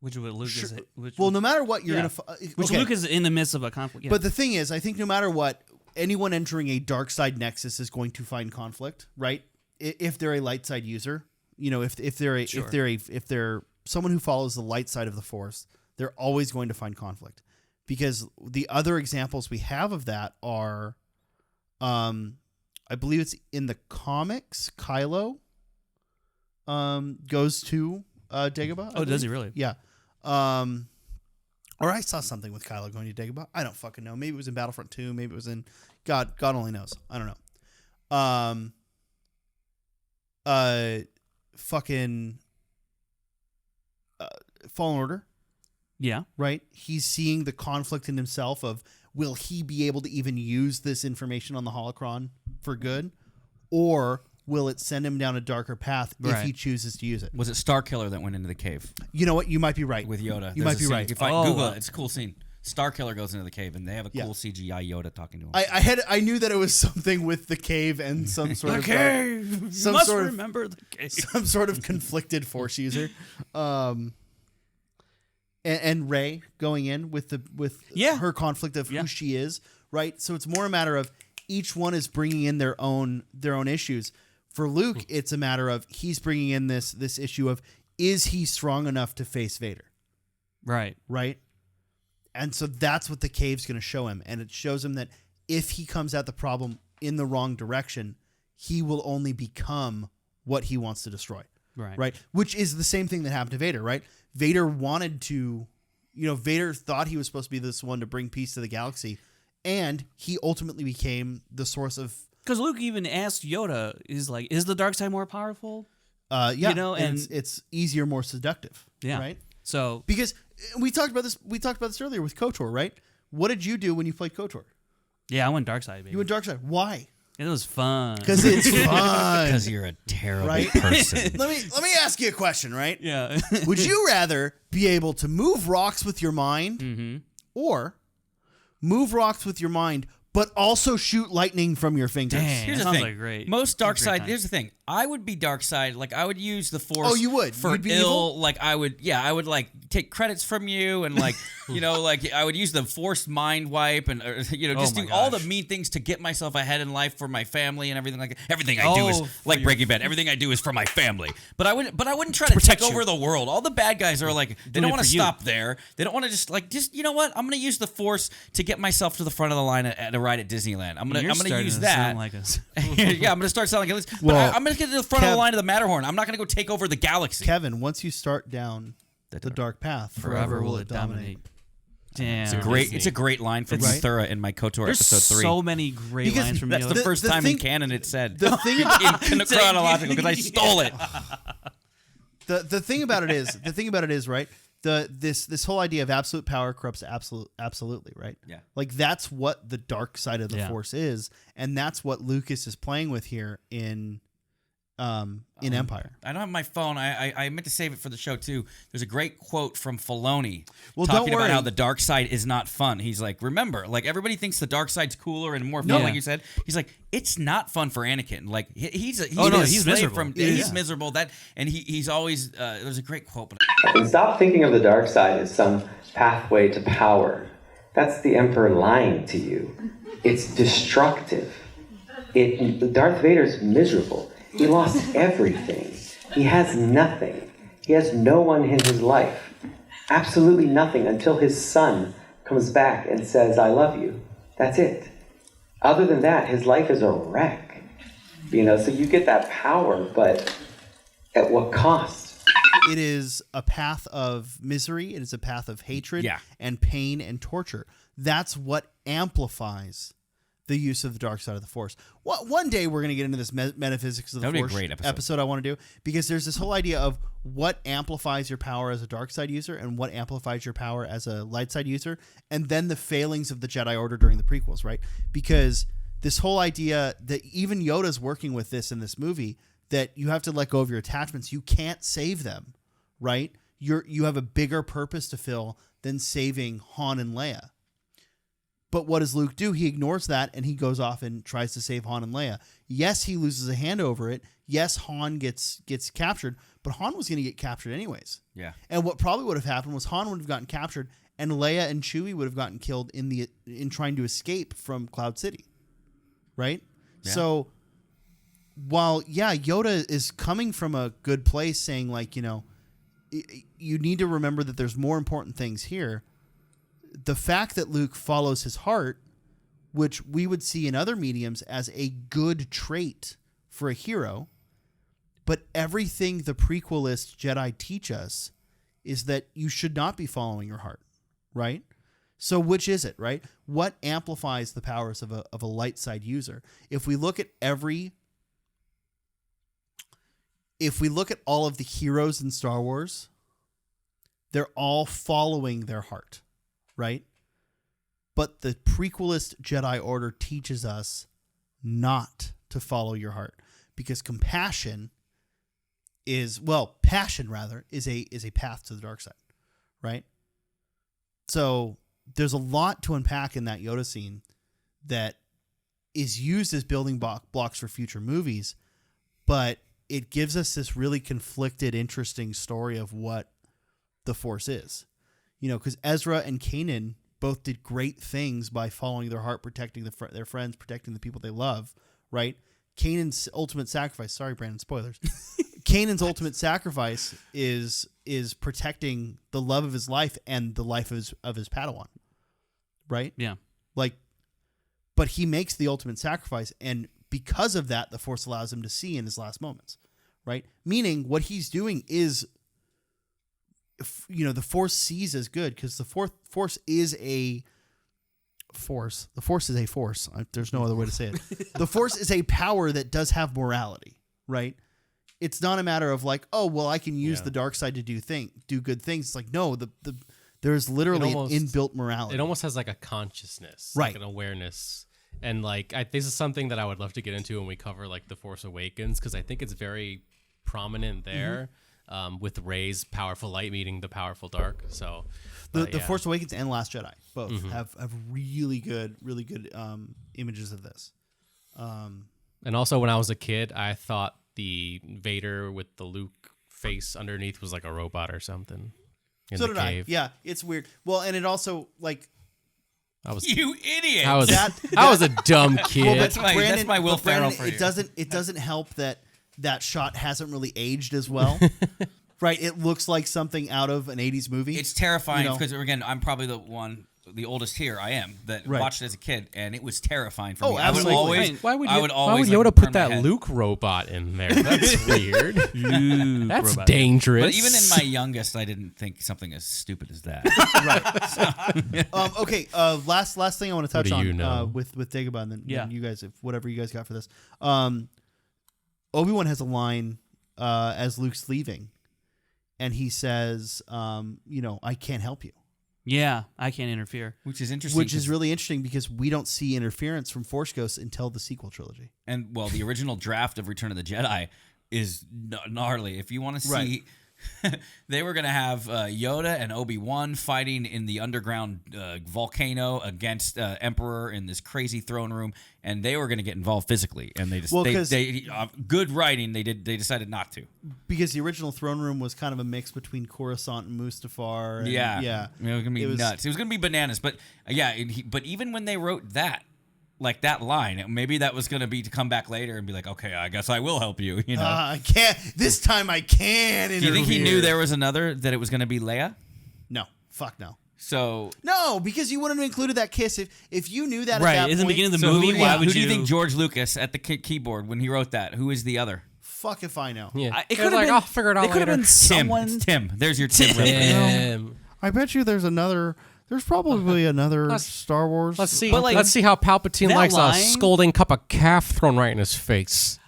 Which would Luke Sure. is. well, no matter what, you're Yeah. gonna. Which okay. Luke is in the midst of a conflict. Yeah. But the thing is, I think no matter what, anyone entering a dark side nexus is going to find conflict, right? If they're a light side user, if they're someone who follows the light side of the Force, they're always going to find conflict, because the other examples we have of that are, I believe it's in the comics, Kylo goes to Dagobah. oh, does he really? Yeah. Or I saw something with Kylo going to Dagobah. I don't fucking know. Maybe it was in Battlefront 2. Maybe it was in God only knows. I don't know. Fucking Fallen Order, Yeah. right? He's seeing the conflict in himself of, will he be able to even use this information on the holocron for good, or will it send him down a darker path if Right. he chooses to use it? Was it Starkiller that went into the cave You know what? You might be right. with Yoda? You There's might a be scene. right. If I Oh, Google wow. it, it's a cool scene. Starkiller goes into the cave, and they have a Yeah. cool CGI Yoda talking to him. I knew that it was something with the cave and some sort of cave. You some must sort of- remember the cave. some sort of conflicted Force user. And Rey going in with Yeah. her conflict of Yeah. who she is, right? So it's more a matter of each one is bringing in their own issues. For Luke, it's a matter of he's bringing in this issue of, is he strong enough to face Vader, Right. right? And so that's what the cave's going to show him, and it shows him that if he comes at the problem in the wrong direction, he will only become what he wants to destroy. Right. Right. Which is the same thing that happened to Vader, right? Vader wanted to, Vader thought he was supposed to be this one to bring peace to the galaxy, and he ultimately became the source of. Because Luke even asked Yoda, is the dark side more powerful? Yeah, and it's easier, more seductive. Yeah. Right. So Because we talked about this. We talked about this earlier with KOTOR, right? What did you do when you played KOTOR? yeah, I went dark side, baby. You went dark side. Why? It was fun. Because it's fun. Because you're a terrible Right? person. Let me ask you a question, right? yeah. Would you rather be able to move rocks with your mind, Mm-hmm. or move rocks with your mind, but also shoot lightning from your fingers? Dang. Here's That the sounds thing. like great. Most dark Great side. time. Here's the thing. I would be dark side. Like I would use the Force. Oh, you would? For You'd be ill. evil? Like I would. Yeah, I would like take credits from you and like like I would use the Force mind wipe and just Oh my do all the gosh. mean things to get myself ahead in life for my family and everything like that. Everything I do is like Breaking Bad. Everything I do is for my family. But I wouldn't try to protect take you. over the world. All the bad guys are like they Doing don't it want to for you. stop there. They don't want to just you know what? I'm gonna use the Force to get myself to the front of the line at a ride at Disneyland. I'm You're gonna starting use to that. sound like us. Yeah, I'm gonna start selling it. But Well, I'm gonna get to the front of Kev- the line of the Matterhorn. I'm not gonna go take over the galaxy. Kevin, once you start down the dark path, Forever will it dominate. Damn. It's a great line from Right. Thura in my KOTOR There's episode 3. so many great Because lines from That's Yoda. the first the time thing- in canon it said. the thing in chronological because I stole it. the thing about it is right. this whole idea of absolute power corrupts absolutely, right? Yeah. Like that's what the dark side of the Yeah. Force is, and that's what Lucas is playing with here in Empire. I don't have my phone. I meant to save it for the show too. There's a great quote from Filoni Well, talking don't about worry. how the dark side is not fun. He's like, remember, like everybody thinks the dark side's cooler and more fun, Yeah. like you said. He's like, it's not fun for Anakin. Like he's Oh, no, a he's slave miserable. from he's miserable. And he's always there's a great quote. And stop thinking of the dark side as some pathway to power. That's the Emperor lying to you. It's destructive. Darth Vader's miserable. He lost everything. He has nothing. He has no one in his life. Absolutely nothing until his son comes back and says, I love you. That's it. Other than that, his life is a wreck. So you get that power, but at what cost? It is a path of misery. It is a path of hatred Yeah. and pain and torture. That's what amplifies the use of the dark side of the Force. One day we're going to get into this metaphysics of the That would be a Force great episode. I want to do, because there's this whole idea of what amplifies your power as a dark side user and what amplifies your power as a light side user, and then the failings of the Jedi Order during the prequels, right? Because this whole idea that even Yoda's working with this in this movie, that you have to let go of your attachments. You can't save them, right? You have a bigger purpose to fill than saving Han and Leia. But what does Luke do? He ignores that and he goes off and tries to save Han and Leia. Yes, he loses a hand over it. Yes, Han gets captured, but Han was going to get captured anyways. Yeah. And what probably would have happened was Han would have gotten captured and Leia and Chewie would have gotten killed in trying to escape from Cloud City. Right? Yeah. So while Yoda is coming from a good place saying like, you need to remember that there's more important things here. The fact that Luke follows his heart, which we would see in other mediums as a good trait for a hero, but everything the prequelist Jedi teach us is that you should not be following your heart, right? So which is it, right? What amplifies the powers of a light side user? If we look at all of the heroes in Star Wars, they're all following their heart. Right? But the prequelist Jedi Order teaches us not to follow your heart, because passion is a path to the dark side, right? So there's a lot to unpack in that Yoda scene that is used as building blocks for future movies, but it gives us this really conflicted, interesting story of what the Force is. Because Ezra and Kanan both did great things by following their heart, protecting their friends, protecting the people they love, right? Kanan's ultimate sacrifice, sorry, Brandon, spoilers. Kanan's ultimate sacrifice is protecting the love of his life and the life of his Padawan, right? Yeah. But he makes the ultimate sacrifice, and because of that, the Force allows him to see in his last moments, right? Meaning what he's doing is, the Force sees as good, because the Force is a force. The Force is a force. There's no other way to say it. The Force is a power that does have morality, right? It's not a matter of like, oh, well, I can use the dark side to do good things. It's like, no, there's literally an inbuilt morality. It almost has like a consciousness, right? Like an awareness. And like, this is something that I would love to get into when we cover like The Force Awakens, because I think it's very prominent there. With Rey's powerful light meeting the powerful dark. So the Force Awakens and Last Jedi both have really good images of this. And also when I was a kid, I thought the Vader with the Luke face underneath was like a robot or something. So did I. Yeah, it's weird. Well, and it also like, You idiot! I was a dumb kid. well, that's my Will Ferrell for you. It doesn't help that shot hasn't really aged as well. Right? It looks like something out of an 80s movie. It's terrifying because, again, I'm probably the oldest here. I am that watched it as a kid, and it was terrifying for me. Absolutely. Why would I would always Yoda like, put turn my that head. Luke robot in there? That's weird. That's robot. dangerous. But even in my youngest, I didn't think something as stupid as that. Right. Okay. Last thing I want to touch What do on you know? with Dagobah, and then Yeah. you guys, if whatever you guys got for this. Obi-Wan has a line as Luke's leaving, and he says, I can't help you. Yeah, I can't interfere. Which is interesting. Which is really interesting because we don't see interference from Force Ghosts until the sequel trilogy. And, well, the original draft of Return of the Jedi is gnarly. If you want to see... Right. They were going to have Yoda and Obi-Wan fighting in the underground volcano against Emperor in this crazy throne room, and they were going to get involved physically. And they just good writing. They decided not to, because the original throne room was kind of a mix between Coruscant and Mustafar. And, yeah. It was going to be nuts. It was going to be bananas. But but even when they wrote that. Like that line, maybe that was going to be to come back later and be like, okay, I guess I will help you. I can't. This time I can interfere. Do you think he knew there was another, that it was going to be Leia? No. Fuck no. So no, because you wouldn't have included that kiss if you knew that right at that in the point, beginning of the movie. Who do you think George Lucas at the keyboard when he wrote that? Who is the other? Fuck if I know. Yeah. It could have been. I'll figure it out It could have later. been someone. Tim. It's Tim. There's your Tim. Tim. I bet you there's another. There's probably another Star Wars. Let's see. But, like, let's see how Palpatine that likes line- a scolding cup of calf thrown right in his face.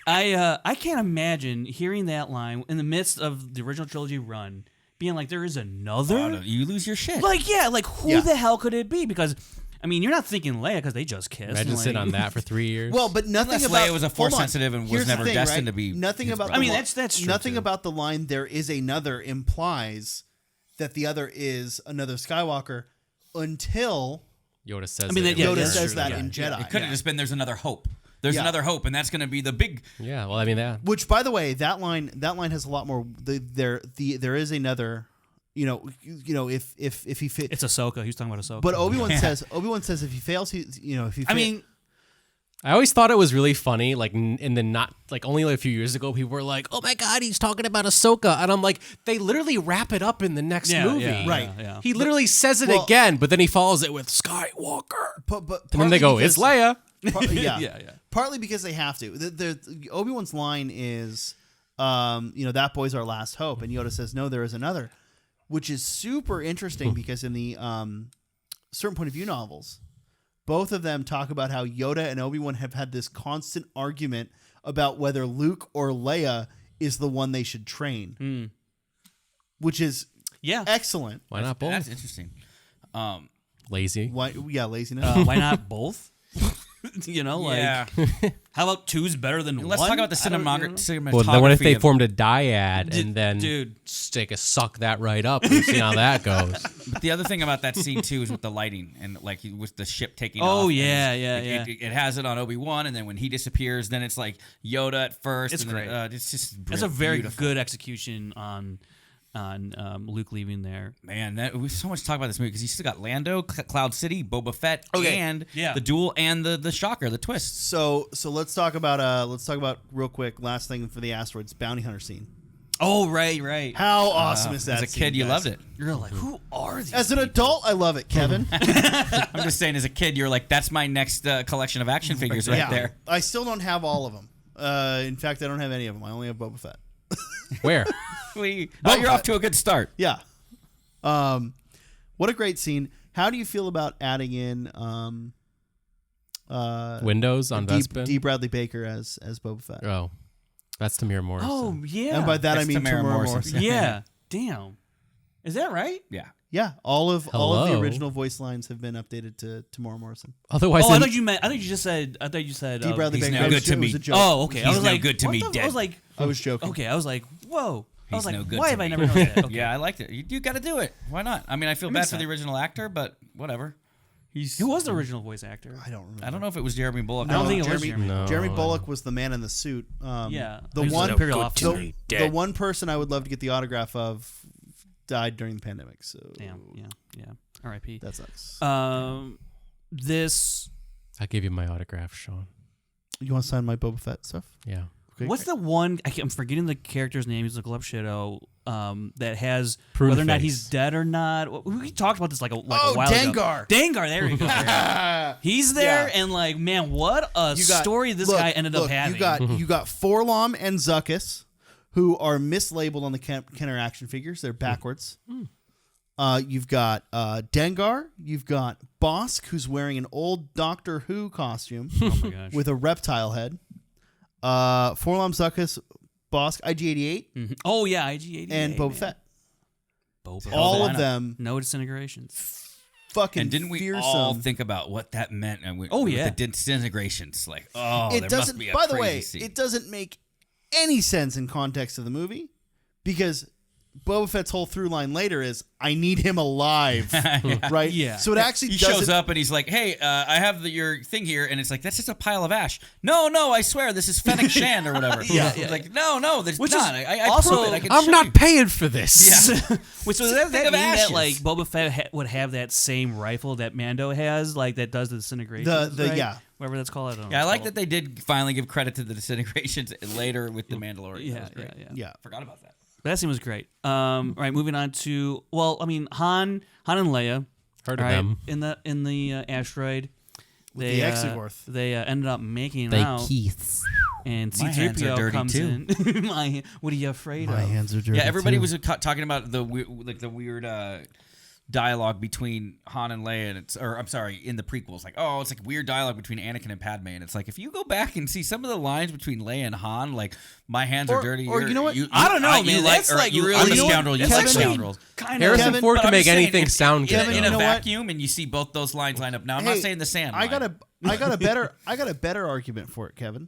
I can't imagine hearing that line in the midst of the original trilogy run, being like, there is another. Oh, no, you lose your shit. Like, who the hell could it be? Because, I mean, you're not thinking Leia because they just kissed. Imagine sitting on that for 3 years. Well, but nothing Unless about Leia was a hold force on. sensitive and was Here's the never thing, destined right? to be. Nothing his about. brother. The that's true. Nothing too. about the line "there is another" implies that the other is another Skywalker Yoda until says Yoda that's says true. that Yeah. in Jedi. It could have just been there's another hope. There's Yeah. another hope, and that's going to be the big. Yeah, well, I mean that. Which, by the way, that line has a lot more. There is another. If he fit. It's Ahsoka. He was talking about Ahsoka. But Obi-Wan says if he fails, if he. I mean, I always thought it was really funny, like, and then not, like, only a few years ago, people were like, oh my God, he's talking about Ahsoka. And I'm like, they literally wrap it up in the next movie. Right. Yeah. He literally says it well- again, but then he follows it with Skywalker. but And then they go, it's Leia. Yeah. Partly because they have to. The Obi-Wan's line is, that boy's our last hope, and Yoda says, no, there is another, which is super interesting because in the certain point of view novels, both of them talk about how Yoda and Obi-Wan have had this constant argument about whether Luke or Leia is the one they should train, which is excellent. Why not both? That's interesting. Lazy. Why? Yeah, laziness. why not both? Yeah. How about two's better than Let's one? talk about the I don't- cinematography. Well, then what if they of- formed a dyad and then dude. take a suck that right up and see how that goes? But the other thing about that scene too is with the lighting and like with the ship taking Oh, off. and yeah, It has it on Obi-Wan, and then when he disappears, then it's like Yoda at first. It's and then, great. it's just That's a very beautiful. good execution on Luke leaving there. Man, we have so much to talk about this movie because you still got Lando, Cloud City, Boba Fett, and Yeah. the duel and the shocker, the twist. So let's talk about real quick. Last thing for the asteroids bounty hunter scene. Oh, right. How awesome is that? As a kid, scene, you guys? loved it. You're like, who are these? As an adult, I love it, Kevin. I'm just saying, as a kid, you're like, that's my next collection of action figures right there. I still don't have all of them. In fact, I don't have any of them. I only have Boba Fett. Where? You're off to a good start. Yeah. What a great scene. How do you feel about adding in Windows on Bespin? D. Bradley Baker as Boba Fett? Oh, that's Tamir Morrison. Oh, yeah. And by that That's I mean Tamara Tamara Morrison. Morrison. yeah. Damn. Is that right? Yeah. Yeah, all of the Hello. original voice lines have been updated to Tamara Morrison. Otherwise, Oh, I in- thought you said. D. Bradley he's Baker. no It was good to it was me. a joke. Oh, okay. I He's was no like, good to what me, the- I dead. was like, I was joking. okay. I was like, whoa. I was He's like, no good why to have I me. never noticed that? Okay. Yeah, I liked it. You got to do it. Why not? I mean, I feel bad makes for the sense. original actor, but whatever. Who was the original voice actor? I don't remember. I don't know if it was Jeremy Bullock. I don't or think not. it was Jeremy. No. Jeremy Bullock was the man in the suit. Yeah. The He was one an Imperial officer. the one person I would love to get the autograph of died during the pandemic. So Damn. Yeah. R.I.P. that sucks. This. I'll give you my autograph, Sean. You want to sign my Boba Fett stuff? Yeah. Okay. What's the one? I'm forgetting the character's name. He's a Glub Shadow. That has Prune whether or not face. he's dead or not. We talked about this like a while Dengar. ago. Dengar. There you go. He's there, Yeah. and like, man, what a You got- story this look, guy ended up having. You got Forlom and Zuckuss, who are mislabeled on the Kenner action figures. They're backwards. You've got Dengar. You've got Bosk, who's wearing an old Doctor Who costume Oh my gosh. with a reptile head. Forlom, Zuckuss, Bosk, IG-88, Mhm. Oh yeah, IG-88 and Boba man. Fett. Boba Fett. All lineup. of them No disintegrations. fucking And didn't we fearsome. all think about what that meant? And Oh, with yeah. the disintegrations. Like, oh, it there doesn't. must be a By the crazy way, scene. it doesn't make any sense in context of the movie because Boba Fett's whole through line later is I need him alive, right? Yeah. So it actually He doesn't. shows up and he's like, "Hey, I have your thing here," and it's like, "That's just a pile of ash." No, I swear this is Fennec Shand or whatever. Yeah. It's like, no, there's Which not. is I also- prove it. I can I'm show not you. paying for this. Yeah. Which so It's a that thing mean of that ashes. like Boba Fett would have that same rifle that Mando has, like that does the disintegration. The- yeah. whatever that's called. I don't know. Yeah, I what like it's that they did finally give credit to the disintegrations later with the Mandalorian. called. That Yeah, was great. yeah. Forgot about that. But that scene was great. All right, moving on to Han and Leia. Heard of all right, them. in the asteroid. They the Exegorth. they ended up making out, Keiths. and My hands are C-3PO dirty, comes too. in. What are you afraid My of? hands are dirty. Yeah, everybody too. was talking about the weird dialogue between Han and Leia, and in the prequels, like, oh, it's like weird dialogue between Anakin and Padme, and it's like if you go back and see some of the lines between Leia and Han, like my hands are dirty, or you know what? I don't know, man. That's or like you, really- I'm a you know what? scoundrel. You That's like actually scoundrels. kind Harrison Kevin, Ford But can I'm make just saying, anything in- sound good. in you a know what? vacuum, and you see both those lines line up. Now, I'm Hey, not saying the sand. I got a better argument for it, Kevin.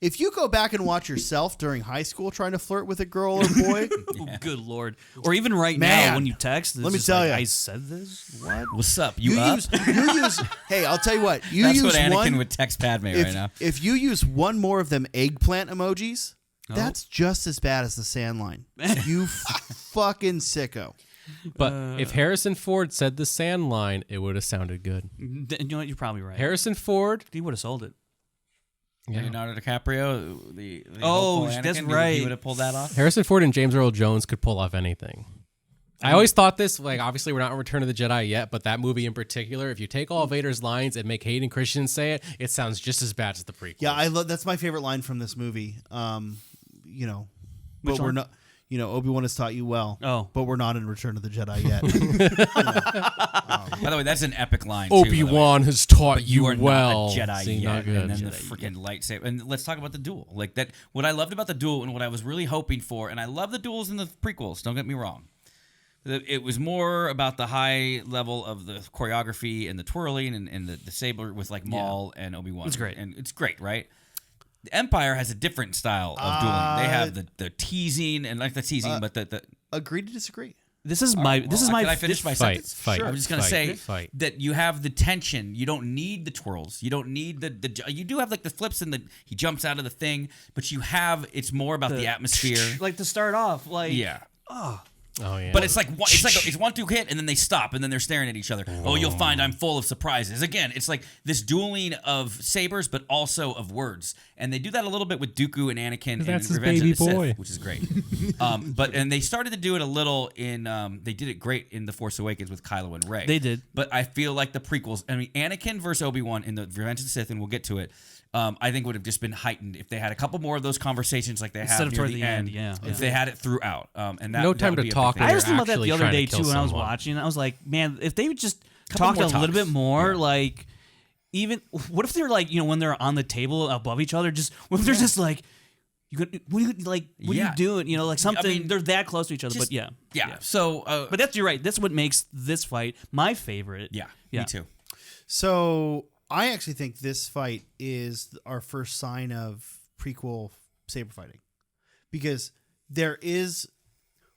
If you go back and watch yourself during high school trying to flirt with a girl or boy, Oh, good lord! Or even right Man. now when you text, Let me tell ya. I said this. What? What's up? you up? use. Hey, I'll tell you what. You That's use what Anakin one. would text Padme if, right now. if you use one more of them eggplant emojis, Oh. that's just as bad as the sand line. You fucking sicko. But if Harrison Ford said the sand line, it would have sounded good. You know what? You're probably right. Harrison Ford. He would have sold it. Leonardo DiCaprio, the Oh, hopeful that's Anakin, right. He would have pulled that off. Harrison Ford and James Earl Jones could pull off anything. I always thought this, like, obviously we're not in Return of the Jedi yet, but that movie in particular, if you take all Vader's lines and make Hayden Christensen say it, it sounds just as bad as the prequel. Yeah, I love. That's my favorite line from this movie. You know, but Which we're one? not. You know, Obi-Wan has taught you well. Oh. But we're not in Return of the Jedi yet. By the way, that's an epic line. too, by the way. Obi-Wan has taught But you are well. not a Jedi See, yet, not good. and then the freaking lightsaber. And let's talk about the duel. Like that. What I loved about the duel, and what I was really hoping for, and I love the duels in the prequels. Don't get me wrong. It was more about the high level of the choreography and the twirling and the saber with like Maul and Obi-Wan. It's great. And it's great, right? The Empire has a different style of dueling. They have the teasing and like the teasing, but the Agree to disagree. This is my. This is my. Can I finish my Fight, sentence? fight, I'm just gonna fight, say fight. that you have the tension. You don't need the twirls. You don't need the. You do have like the flips and he jumps out of the thing, but you have. It's more about the atmosphere. Like to start off, like Yeah. Oh, yeah. But it's like it's 1-2 hit, and then they stop, and then they're staring at each other. Oh, you'll find I'm full of surprises. Again, it's like this dueling of sabers, but also of words, and they do that a little bit with Dooku and Anakin in That's his Revenge baby of the boy. Sith, which is great. And they started to do it a little in. They did it great in The Force Awakens with Kylo and Rey. They did. But I feel like the prequels. I mean, Anakin versus Obi-Wan in the Revenge of the Sith, and we'll get to it. I think would have just been heightened if they had a couple more of those conversations like they Instead have of near toward the the end. end, yeah. If they had it throughout, and that No that time would to be a big talk thing. when I was thinking about that actually the other trying to day kill too when I was someone. watching. I was like, man, if they would just Couple talked more a little talks. bit more, Yeah. like even what if they're like when they're on the table above each other, just what if they're just like. What are you Yeah. doing? Like something. mean, they're that close to each other, just- but yeah. Yeah. So, But you're right. That's what makes this fight my favorite. yeah, Yeah. me too. So I actually think this fight is our first sign of prequel saber fighting, because there is,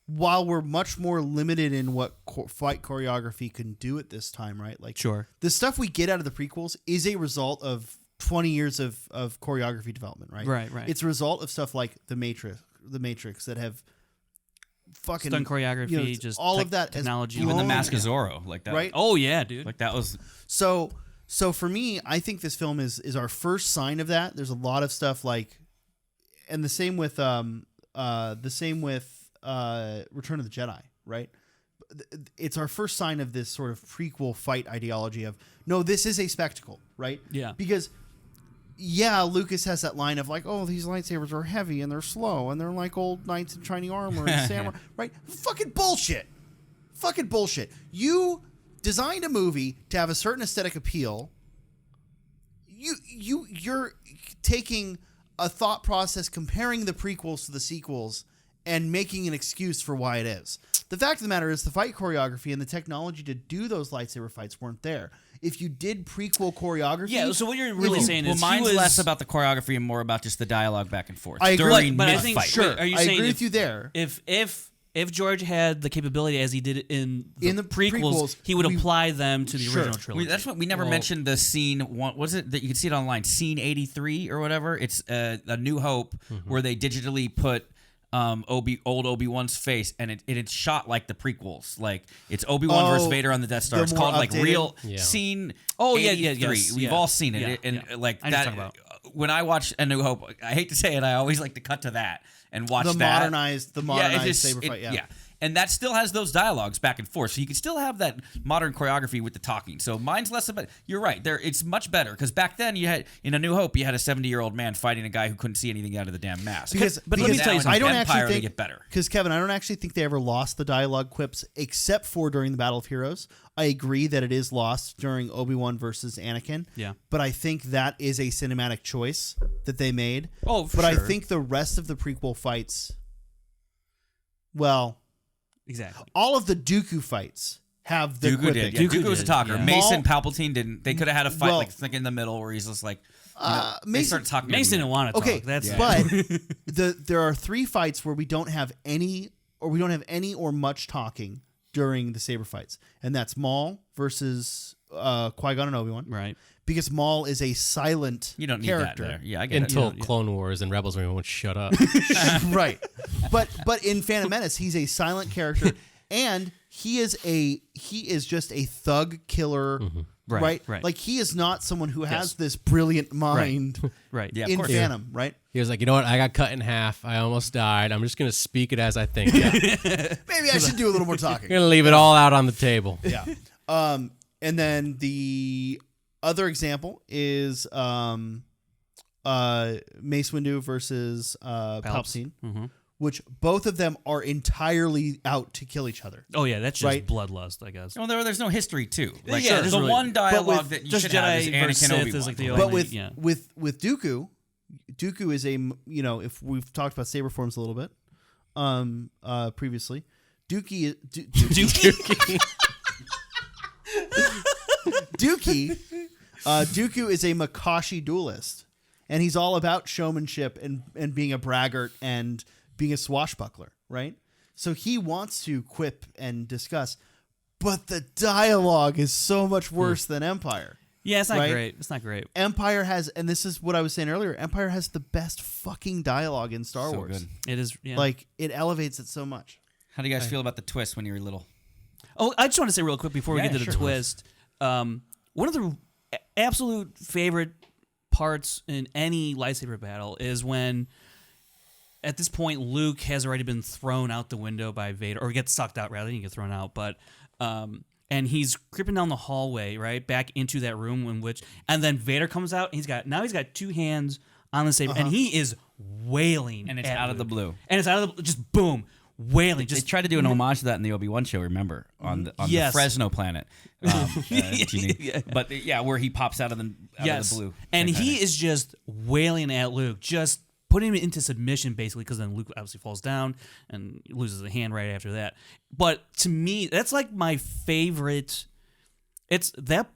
while we're much more limited in what fight choreography can do at this time, right? Like, Sure. the stuff we get out of the prequels is a result of 20 years of choreography development, right? Right. It's a result of stuff like the Matrix that have fucking Stunt choreography, just all of that technology. Even the blown- Mask of Zorro, like that. right? Oh yeah, dude. Like that was. So for me, I think this film is our first sign of that. There's a lot of stuff like, and the same with Return of the Jedi, right? It's our first sign of this sort of prequel fight ideology of, no, this is a spectacle, right? Yeah. Because yeah, Lucas has that line of like, oh, these lightsabers are heavy and they're slow and they're like old knights in shiny armor and samurai, right? Fucking bullshit. You designed a movie to have a certain aesthetic appeal. You're taking a thought process comparing the prequels to the sequels and making an excuse for why it is. The fact of the matter is the fight choreography and the technology to do those lightsaber fights weren't there. If you did prequel choreography... Yeah, so what you're really saying is mine's less about the choreography and more about just the dialogue back and forth. I agree. During but I think, mid-fight. sure. Are you I saying agree with you there. If George had the capability as he did in the prequels, he would apply them to the original trilogy. That's what we never mentioned. The scene, what was it that you can see it online? Scene 83 or whatever. It's A New Hope, where they digitally put old Obi-Wan's face, and it's shot like the prequels. Like it's Obi-Wan versus Vader on the Death Star. It's called like real scene. Oh 83. yes, We've all seen it, like I that. When I watch A New Hope, I hate to say it, I always like to cut to that and watch the that. modernized saber fight. Yeah. And that still has those dialogues back and forth, so you can still have that modern choreography with the talking. So mine's less about. You're right. It's much better because back then you had in A New Hope you had a 70-year-old man fighting a guy who couldn't see anything out of the damn mask. But let me tell you something. I don't Empire, actually they think get better. Because Kevin, I don't actually think they ever lost the dialogue quips except for during the Battle of Heroes. I agree that it is lost during Obi-Wan versus Anakin. Yeah. But I think that is a cinematic choice that they made. Oh, for but sure. I think the rest of the prequel fights, well, exactly. all of the Dooku fights have the Dooku did. Yeah, Dooku Dooku was a did, talker. yeah. Mason Palpatine didn't. They could have had a fight Well, like in the middle where he's just like. They Mason- start talking. Mason didn't want to talk. Okay, That's but there are 3 fights where we don't have any or much talking during the saber fights, and that's Maul versus Qui-Gon and Obi-Wan. right. Because Maul is a silent You don't need character. that there. Yeah, I get it. Until Clone Wars and Rebels, when everyone would shut up. Right. But in Phantom Menace, he's a silent character, and he is just a thug killer. Right. Like he is not someone who has this brilliant mind. Right. Yeah, of in course. Phantom. Right. He was like, you know what? I got cut in half. I almost died. I'm just gonna speak it as I think. it. Maybe I should do a little more talking. I'm gonna leave it all out on the table. Yeah. And then the other example is Mace Windu versus Palpatine, which both of them are entirely out to kill each other. Oh yeah, that's just Right. bloodlust, I guess. Well, there's no history too. Like, Yeah, there's there's the really- one dialogue with that you just should have is Jedi versus Anakin Sith Obi-Wan. is like the right? But only- with Dooku is a, if we've talked about saber forms a little bit previously, Dookie Dooku is a Makashi duelist, and he's all about showmanship and being a braggart and being a swashbuckler, right? So he wants to quip and discuss, but the dialogue is so much worse than Empire. Yeah, it's not Right? great. It's not great. Empire has, and this is what I was saying earlier, Empire has the best fucking dialogue in Star So Wars. good. It is. Yeah. Like, it elevates it so much. How do you guys feel about the twist when you were little? Oh, I just want to say real quick before we Yeah, get to the sure. twist. One of the absolute favorite parts in any lightsaber battle is when, at this point, Luke has already been thrown out the window by Vader, or gets sucked out rather. He gets thrown out, but and he's creeping down the hallway, right back into that room and then Vader comes out. And he's got 2 hands on the saber, and he is wailing, And it's at out of the Luke. blue. and it's out of the just boom. Wailing, They just tried to do an homage to that in the Obi-Wan show. Remember on the Yes. Fresno planet, Genie. Yeah. But where he pops out of the blue. And Same he kinda. is just wailing at Luke, just putting him into submission, basically, because then Luke obviously falls down and loses a hand right after that. But to me, that's like my favorite. It's that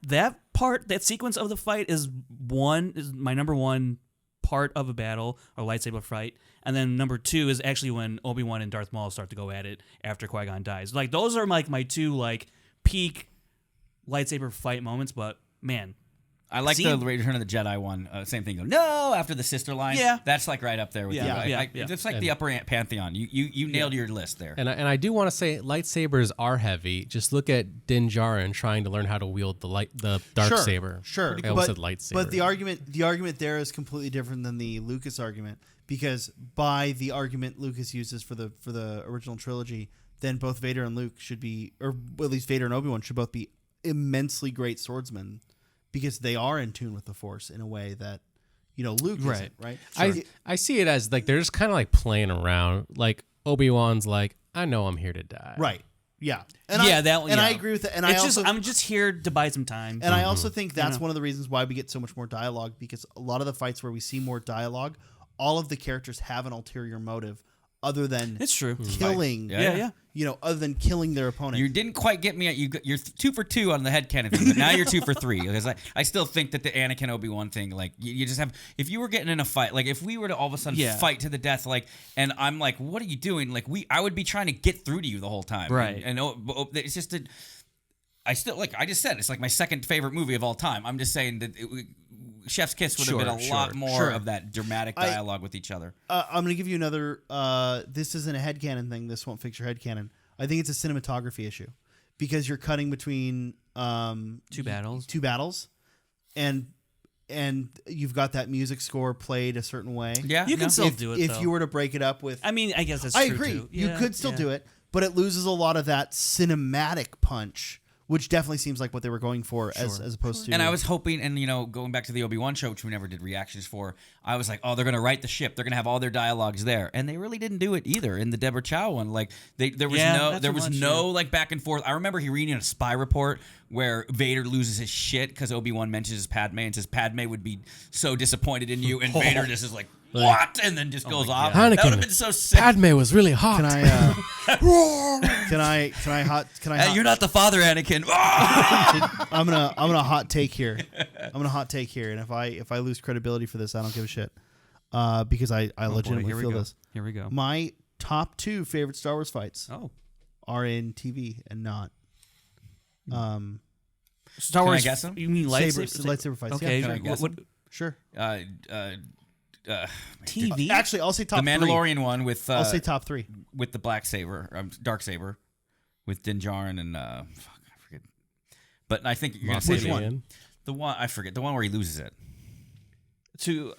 part, that sequence of the fight is my number one part of a battle or lightsaber fight, and then number 2 is actually when Obi-Wan and Darth Maul start to go at it after Qui-Gon dies. Like those are like my 2 peak lightsaber fight moments. But man, I like the Return of the Jedi one. Same thing. Go no after the sister line. Yeah. That's like right up there with Yeah, you. yeah. It's like the upper pantheon. You nailed your list there. And I do want to say lightsabers are heavy. Just look at Din Djarin trying to learn how to wield the dark saber. Sure. I almost said lightsaber. But the argument there is completely different than the Lucas argument, because by the argument Lucas uses for the original trilogy, then both Vader and Luke should be, or at least Vader and Obi-Wan should both be immensely great swordsmen, because they are in tune with the Force in a way that Luke isn't, right? I see it as like they're just kind of like playing around. Like Obi-Wan's like, I know I'm here to die. Right. Yeah. And I agree with that. And I'm just here to buy some time. And I also think that's one of the reasons why we get so much more dialogue, because a lot of the fights where we see more dialogue all of the characters have an ulterior motive other than It's true. killing. Yeah. Other than killing their opponent. You didn't quite get me. You're 2 for 2 on the headcanon thing, but now you're 2 for 3 because I still think that the Anakin Obi-Wan thing, like you just have. If you were getting in a fight, like if we were to all of a sudden fight to the death, like, and I'm like, what are you doing? Like I would be trying to get through to you the whole time, right? And it's just that I still like I just said it's like my second favorite movie of all time. I'm just saying that. Chef's Kiss would have been a lot more of that dramatic dialogue with each other. I'm going to give you another. This isn't a headcanon thing. This won't fix your headcanon. I think it's a cinematography issue because you're cutting between two battles, and you've got that music score played a certain way. Yeah, you can still do it. If you were to break it up with, I mean, I guess that's I true agree. too. You could still do it, but it loses a lot of that cinematic punch. Which definitely seems like what they were going for as opposed to... And I was hoping, and going back to the Obi-Wan show, which we never did reactions for, I was like, oh, they're going to write the ship. They're going to have all their dialogues there. And they really didn't do it either in the Deborah Chow one. Like, there was no like back and forth. I remember he reading a spy report where Vader loses his shit because Obi-Wan mentions his Padme and says Padme would be so disappointed in you. And Vader just is like, what? And then just goes off. Anakin, that would have been so sick. Padme was really hot. Can I You're not the father, Anakin. I'm gonna hot take here. And if I lose credibility for this, I don't give a shit. Because I legitimately feel this. Here we go. My top 2 favorite Star Wars fights are in TV and not. Star Wars. Can I guess them? You mean lightsaber fights? Okay. Yeah. Can I guess them? Sure. TV. Actually, I'll say top the Mandalorian 3. one with I'll say top 3 with the black saber, dark saber, with Din Djarin and I forget. But I think you're gonna say Which one? The one I forget. The one where he loses it. To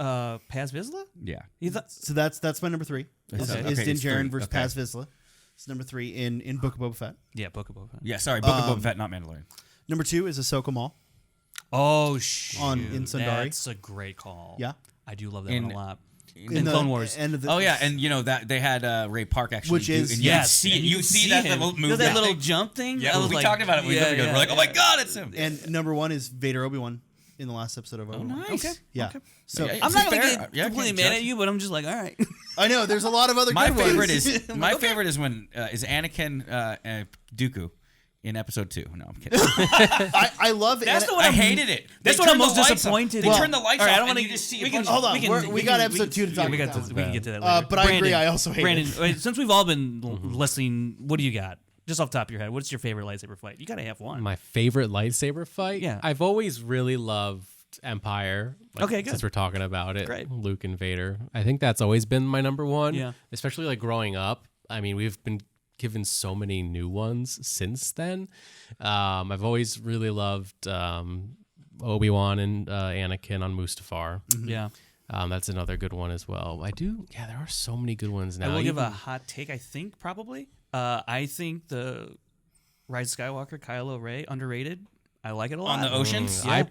Paz Vizsla? Yeah. So that's my number 3. Is Okay, Din it's Djarin 3. versus Okay. Paz Vizsla. It's number 3 in Book of Boba Fett. Yeah, Book of Boba Fett. Yeah. Sorry, Book of Boba Fett, not Mandalorian. Number 2 is Ahsoka Maul. Oh, shoot. In Sundari. That's a great call. Yeah. I do love that In- one a lot. In In the Clone Wars. end of the, Oh yeah, and that they had Ray Park actually, Which is- and Yes. you see that him. little You know movement. that little jump thing? Yeah, I was we like, talked about it. We're like, oh my god, it's him. And number 1 is Vader Obi-Wan in the last episode of Obi-Wan. nice. Okay. Yeah. Okay. So Yeah, I'm not fair. going to get Yeah, completely can't mad judge. at you, but I'm just like, all right. I know there's a lot of other My good favorite ones. is favorite is when is Anakin Dooku in episode 2. No, I'm kidding. I love That's Ana- the one I hated it. That's They what I'm turned the most lights off. disappointed They in. turned the lights All right, I off, don't and wanna- you just see a we bunch can- of- Hold on, we got episode 2 to talk we got about. this. We can get to that later. But I agree, I also hate Brandon, it. wait, since we've all been listening, what do you got? Just off the top of your head, what's your favorite lightsaber fight? You got to have one. My favorite lightsaber fight? Yeah. I've always really loved Empire. Okay, good. Since we're talking about it. Great. Luke and Vader. I think that's always been my number 1. Yeah. Especially like growing up. I mean, we've been given so many new ones since then. I've always really loved Obi-Wan and Anakin on Mustafar. Yeah. That's another good one as well. Yeah, there are so many good ones now. I will give a Even- hot take, I think, probably. I think the Rise of Skywalker, Kylo Ray, underrated. I like it a lot. on the oceans. Yeah.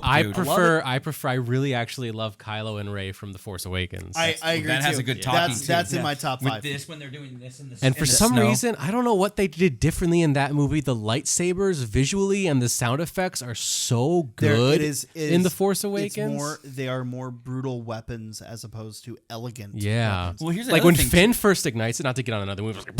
I dude. prefer. I really actually love Kylo and Rey from The Force Awakens. I agree that has too. a good talking That's too. in my top 5. With this when they're doing this in the And in for the some snow. reason, I don't know what they did differently in that movie. The lightsabers visually and the sound effects are so good in The Force Awakens. They are more brutal weapons as opposed to elegant. Yeah. weapons. Well, here's Like another when thing, Finn first ignites it, not to get on another movie. It's like,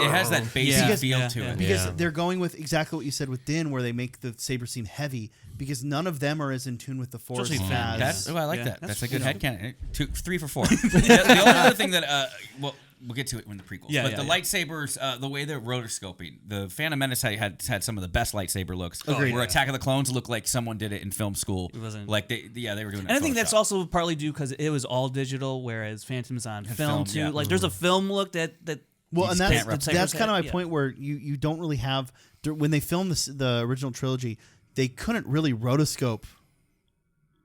it has that basic Yeah. feel Yeah, to yeah. it. Because Yeah. they're going with exactly what you said with Din, where they make the saber seem heavy. Because none of them are as in tune with the Force Especially Finn. as That's, I like Yeah, that. that's- That's a good you know. headcanon. 3 for 4. The only other thing that, well, we'll get to it when the prequels. Yeah, but yeah, the yeah. lightsabers, the way they're rotoscoping, the Phantom Menace had some of the best lightsaber looks. Agreed. Where Attack of the Clones looked like someone did it in film school. It wasn't- Like they were doing it. And I in think that's Photoshop. also partly due because it was all digital, whereas Phantom's on film too. yeah. Like there's a film look that well, You and just can't that's replicate kind of my Yeah. point where you don't really have when they filmed the original trilogy, they couldn't really rotoscope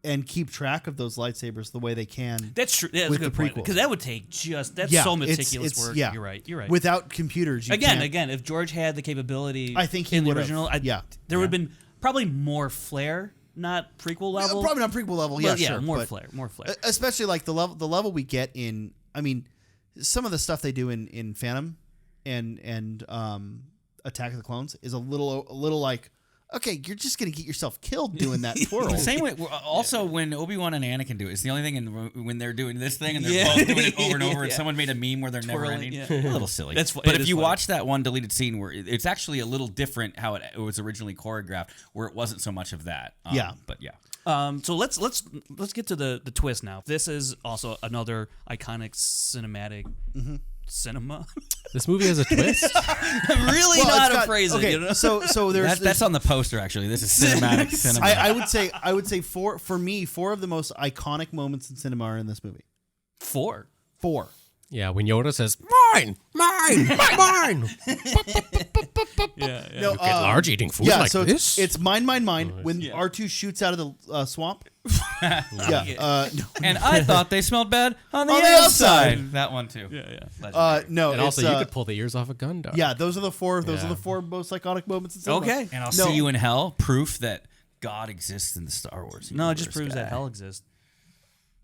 and keep track of those lightsabers the way they can. That's true. Yeah, that's With a good the point prequels. because that would take that's Yeah, so it's- meticulous it's- work. yeah. You're right. You're right. Without computers, you again, can't. if George had the capability, I think he in the would've. original, Yeah. there would have been probably more flair, not prequel level. Probably not prequel level. Yeah, Well, yeah, sure, more but flair, more flair. especially like the level we get in. I mean, some of the stuff they do in Phantom and Attack of the Clones is a little like okay, you're just gonna get yourself killed doing that twirl. Same way. Also, when Obi-Wan and Anakin do it, it's the only thing when they're doing this thing and they're both doing it over and over. And someone made a meme where they're Twirling, never ending. A little silly. That's but if you funny. watch that one deleted scene where it's actually a little different how it was originally choreographed, where it wasn't so much of that. Yeah. But yeah. So let's get to the twist now. This is also another iconic cinematic cinema. This movie has a twist. I'm really Well, not it's got- a phrase. Okay, You know? so there's That's on the poster, actually. This is cinematic cinema. I would say four of the most iconic moments in cinema are in this movie. 4. Yeah, when Yoda says, mine. No, Get large eating food yeah, like so this. it's mine. When R2 shoots out of the swamp. No. And I thought they smelled bad on the the outside. That one, too. Yeah. Legendary. No, and also, it's, you could pull the ears off a Gundam. yeah, those are the four. Those are Yeah. the four most iconic moments in cinema. Okay. And I'll No. see you in hell. Proof that God exists in the Star Wars universe. No, it just proves guy. that hell exists.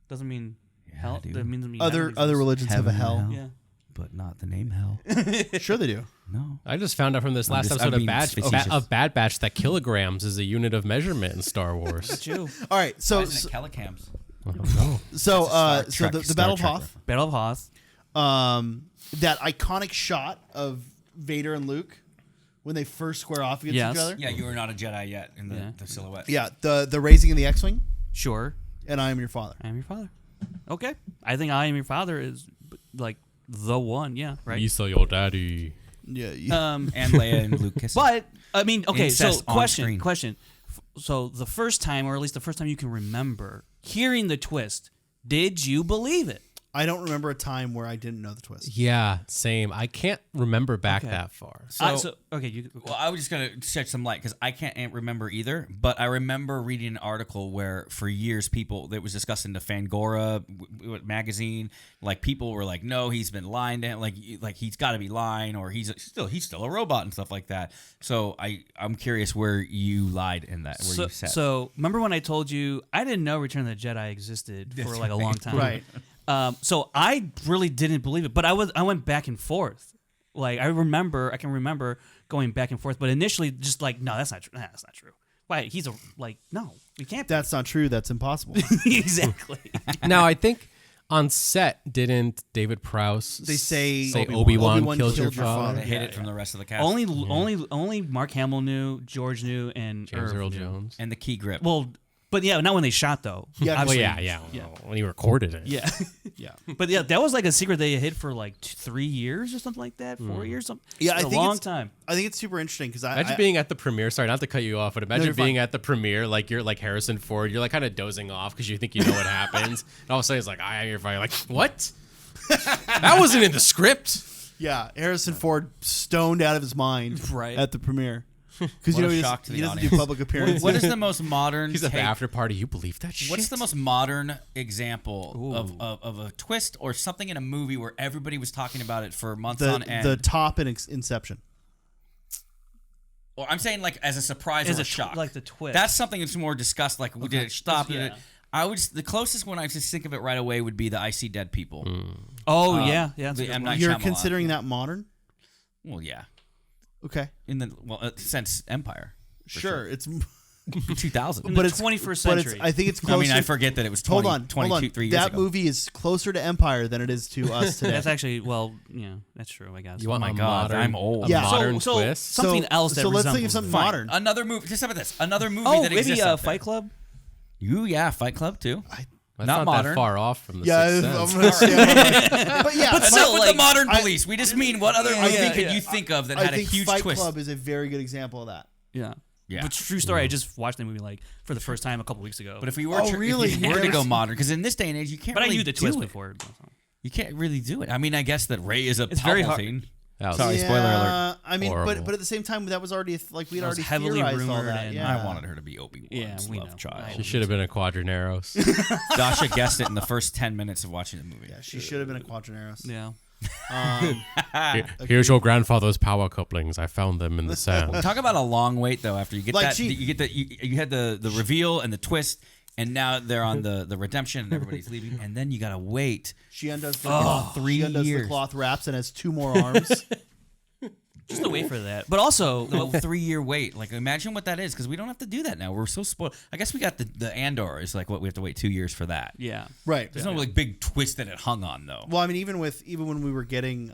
Doesn't mean hell. dude. That means Other religions have a Heaven hell. and Yeah. But not the name hell. Sure they do. No. I just found out from this last I'm episode being facetious. of Bad Batch that kilograms is a unit of measurement in Star Wars. True. All right, so Isn't it Calicams? so Trek- the Star Battle of Trek Hoth, Battle of Hoth. that iconic shot of Vader and Luke when they first square off against Yes. each other. Yeah, you were not a Jedi yet in the, Yeah. the silhouette. Yeah, the raising of the X-wing, Sure. and I am your father. I am your father. Okay. I think I am your father is like the one. Yeah. Right. Lisa, your daddy. Yeah, And Leia and Luke kissing. But I mean, okay. So Incest on screen. question. So the first time, or at least the first time you can remember hearing the twist, did you believe it? I don't remember a time where I didn't know the twist. Yeah, same. I can't remember back Okay. that far. Okay. Well, I was just going to shed some light because I can't remember either. But I remember reading an article where for years people that was discussed in the Fangora magazine, like people were like, "No, he's been lying to him. Like he's got to be lying, or he's still a robot and stuff like that." So I'm curious where you lied in that. Where you said So remember when I told you I didn't know Return of the Jedi existed for like a long time, Right. So I really didn't believe it, but I went back and forth. Like I can remember going back and forth, but initially just like, no, that's not true. Nah, that's not true. Why? He's no, we can't. That's not true. That's impossible. Exactly. Now, I think on set, didn't David Prowse They say Obi-Wan killed your father? they hid it from the rest of the cast. only Mark Hamill knew, George knew, and James Irv Earl knew. Jones. and the key grip. Well, but yeah, not when they shot though. Yeah, Well, Obviously. yeah. When he recorded it. Yeah. yeah. But yeah, that was like a secret they hid for like 3 years or something like that, 4 years, something. Yeah, It's I a think long it's- time. I think it's super interesting because Imagine being at the premiere. Sorry, not to cut you off, but imagine you're fine. being at the premiere, like you're like Harrison Ford. You're like kind of dozing off because you think you know what happens. And all of a sudden, it's like, I am your father. Like, what? That wasn't in the script. Yeah, Harrison Ford stoned out of his mind Right. at the premiere because What you know a he shock to the doesn't do audience. public appearances. What is the most modern? He's at the take- after party. You believe that shit? What's the most modern example of a twist or something in a movie where everybody was talking about it for months on end? the top in Inception? Or I'm saying like as a surprise As or a a shock. like the twist. That's something that's more discussed. Like we did it stop. Did it. Yeah. I would the closest one I just think of it right away would be the I See Dead People. Oh yeah, that's a the good M. one. Night You're Shyamalan. considering that modern? Well, yeah. Okay, In the since Empire, sure. It's 2000. In but the it's 21st but it's, century. I think it's I closer. mean, I forget that it was 20, hold on, 22, 3 years That ago. movie is closer to Empire than it is to us today. That's actually that's true. I guess. You want my a God, modern, I'm old. A Yeah. modern So- twist? something else that So let's think of resembles something Fine. modern. Another movie. Just how about this? Another movie Oh, that maybe exists out there. Fight Club. Fight Club too. That's not not modern. that far off from the Yeah, Sixth I'm Sense. gonna say, but yeah, But Enough still, with like, the modern I- police. We just mean what other movie could you think of that I had a think huge Fight twist? Club is a very good example of that. Yeah. Yeah. But true story. I just watched the movie like for the first time a couple weeks ago. But if we were, Oh, really? if we were to go modern, because in this day and age, you can't. but I really knew the do twist it. before. You can't really do it. I mean, I guess that Ray is a It's very hard. Palpatine. That was- Sorry, spoiler alert. I mean, Horrible. but at the same time, that was already like we'd That was already heavily theorized all rumored that. and- Yeah. I wanted her to be Obi-Wan's Yeah, we love know. child. She should have been a Quadraneros. Dasha guessed it in the first 10 minutes of watching the movie. Yeah, she should have been a Quadraneros. Yeah. Here's your grandfather's power couplings. I found them in the sand. Talk about a long wait though. After you get Like that, she- you get that you had the reveal and the twist, and now they're on the redemption, and everybody's leaving, and then you gotta wait. She undoes the 3 she undoes years. the cloth wraps and has two more arms. Just the wait for that. But also, The 3-year wait. Like, imagine what that is, because we don't have to do that now. We're so spoiled. I guess we got the Andor is like what we have to wait 2 years for that. yeah. Right. There's no like big twist that it hung on though. Well, I mean, even when we were getting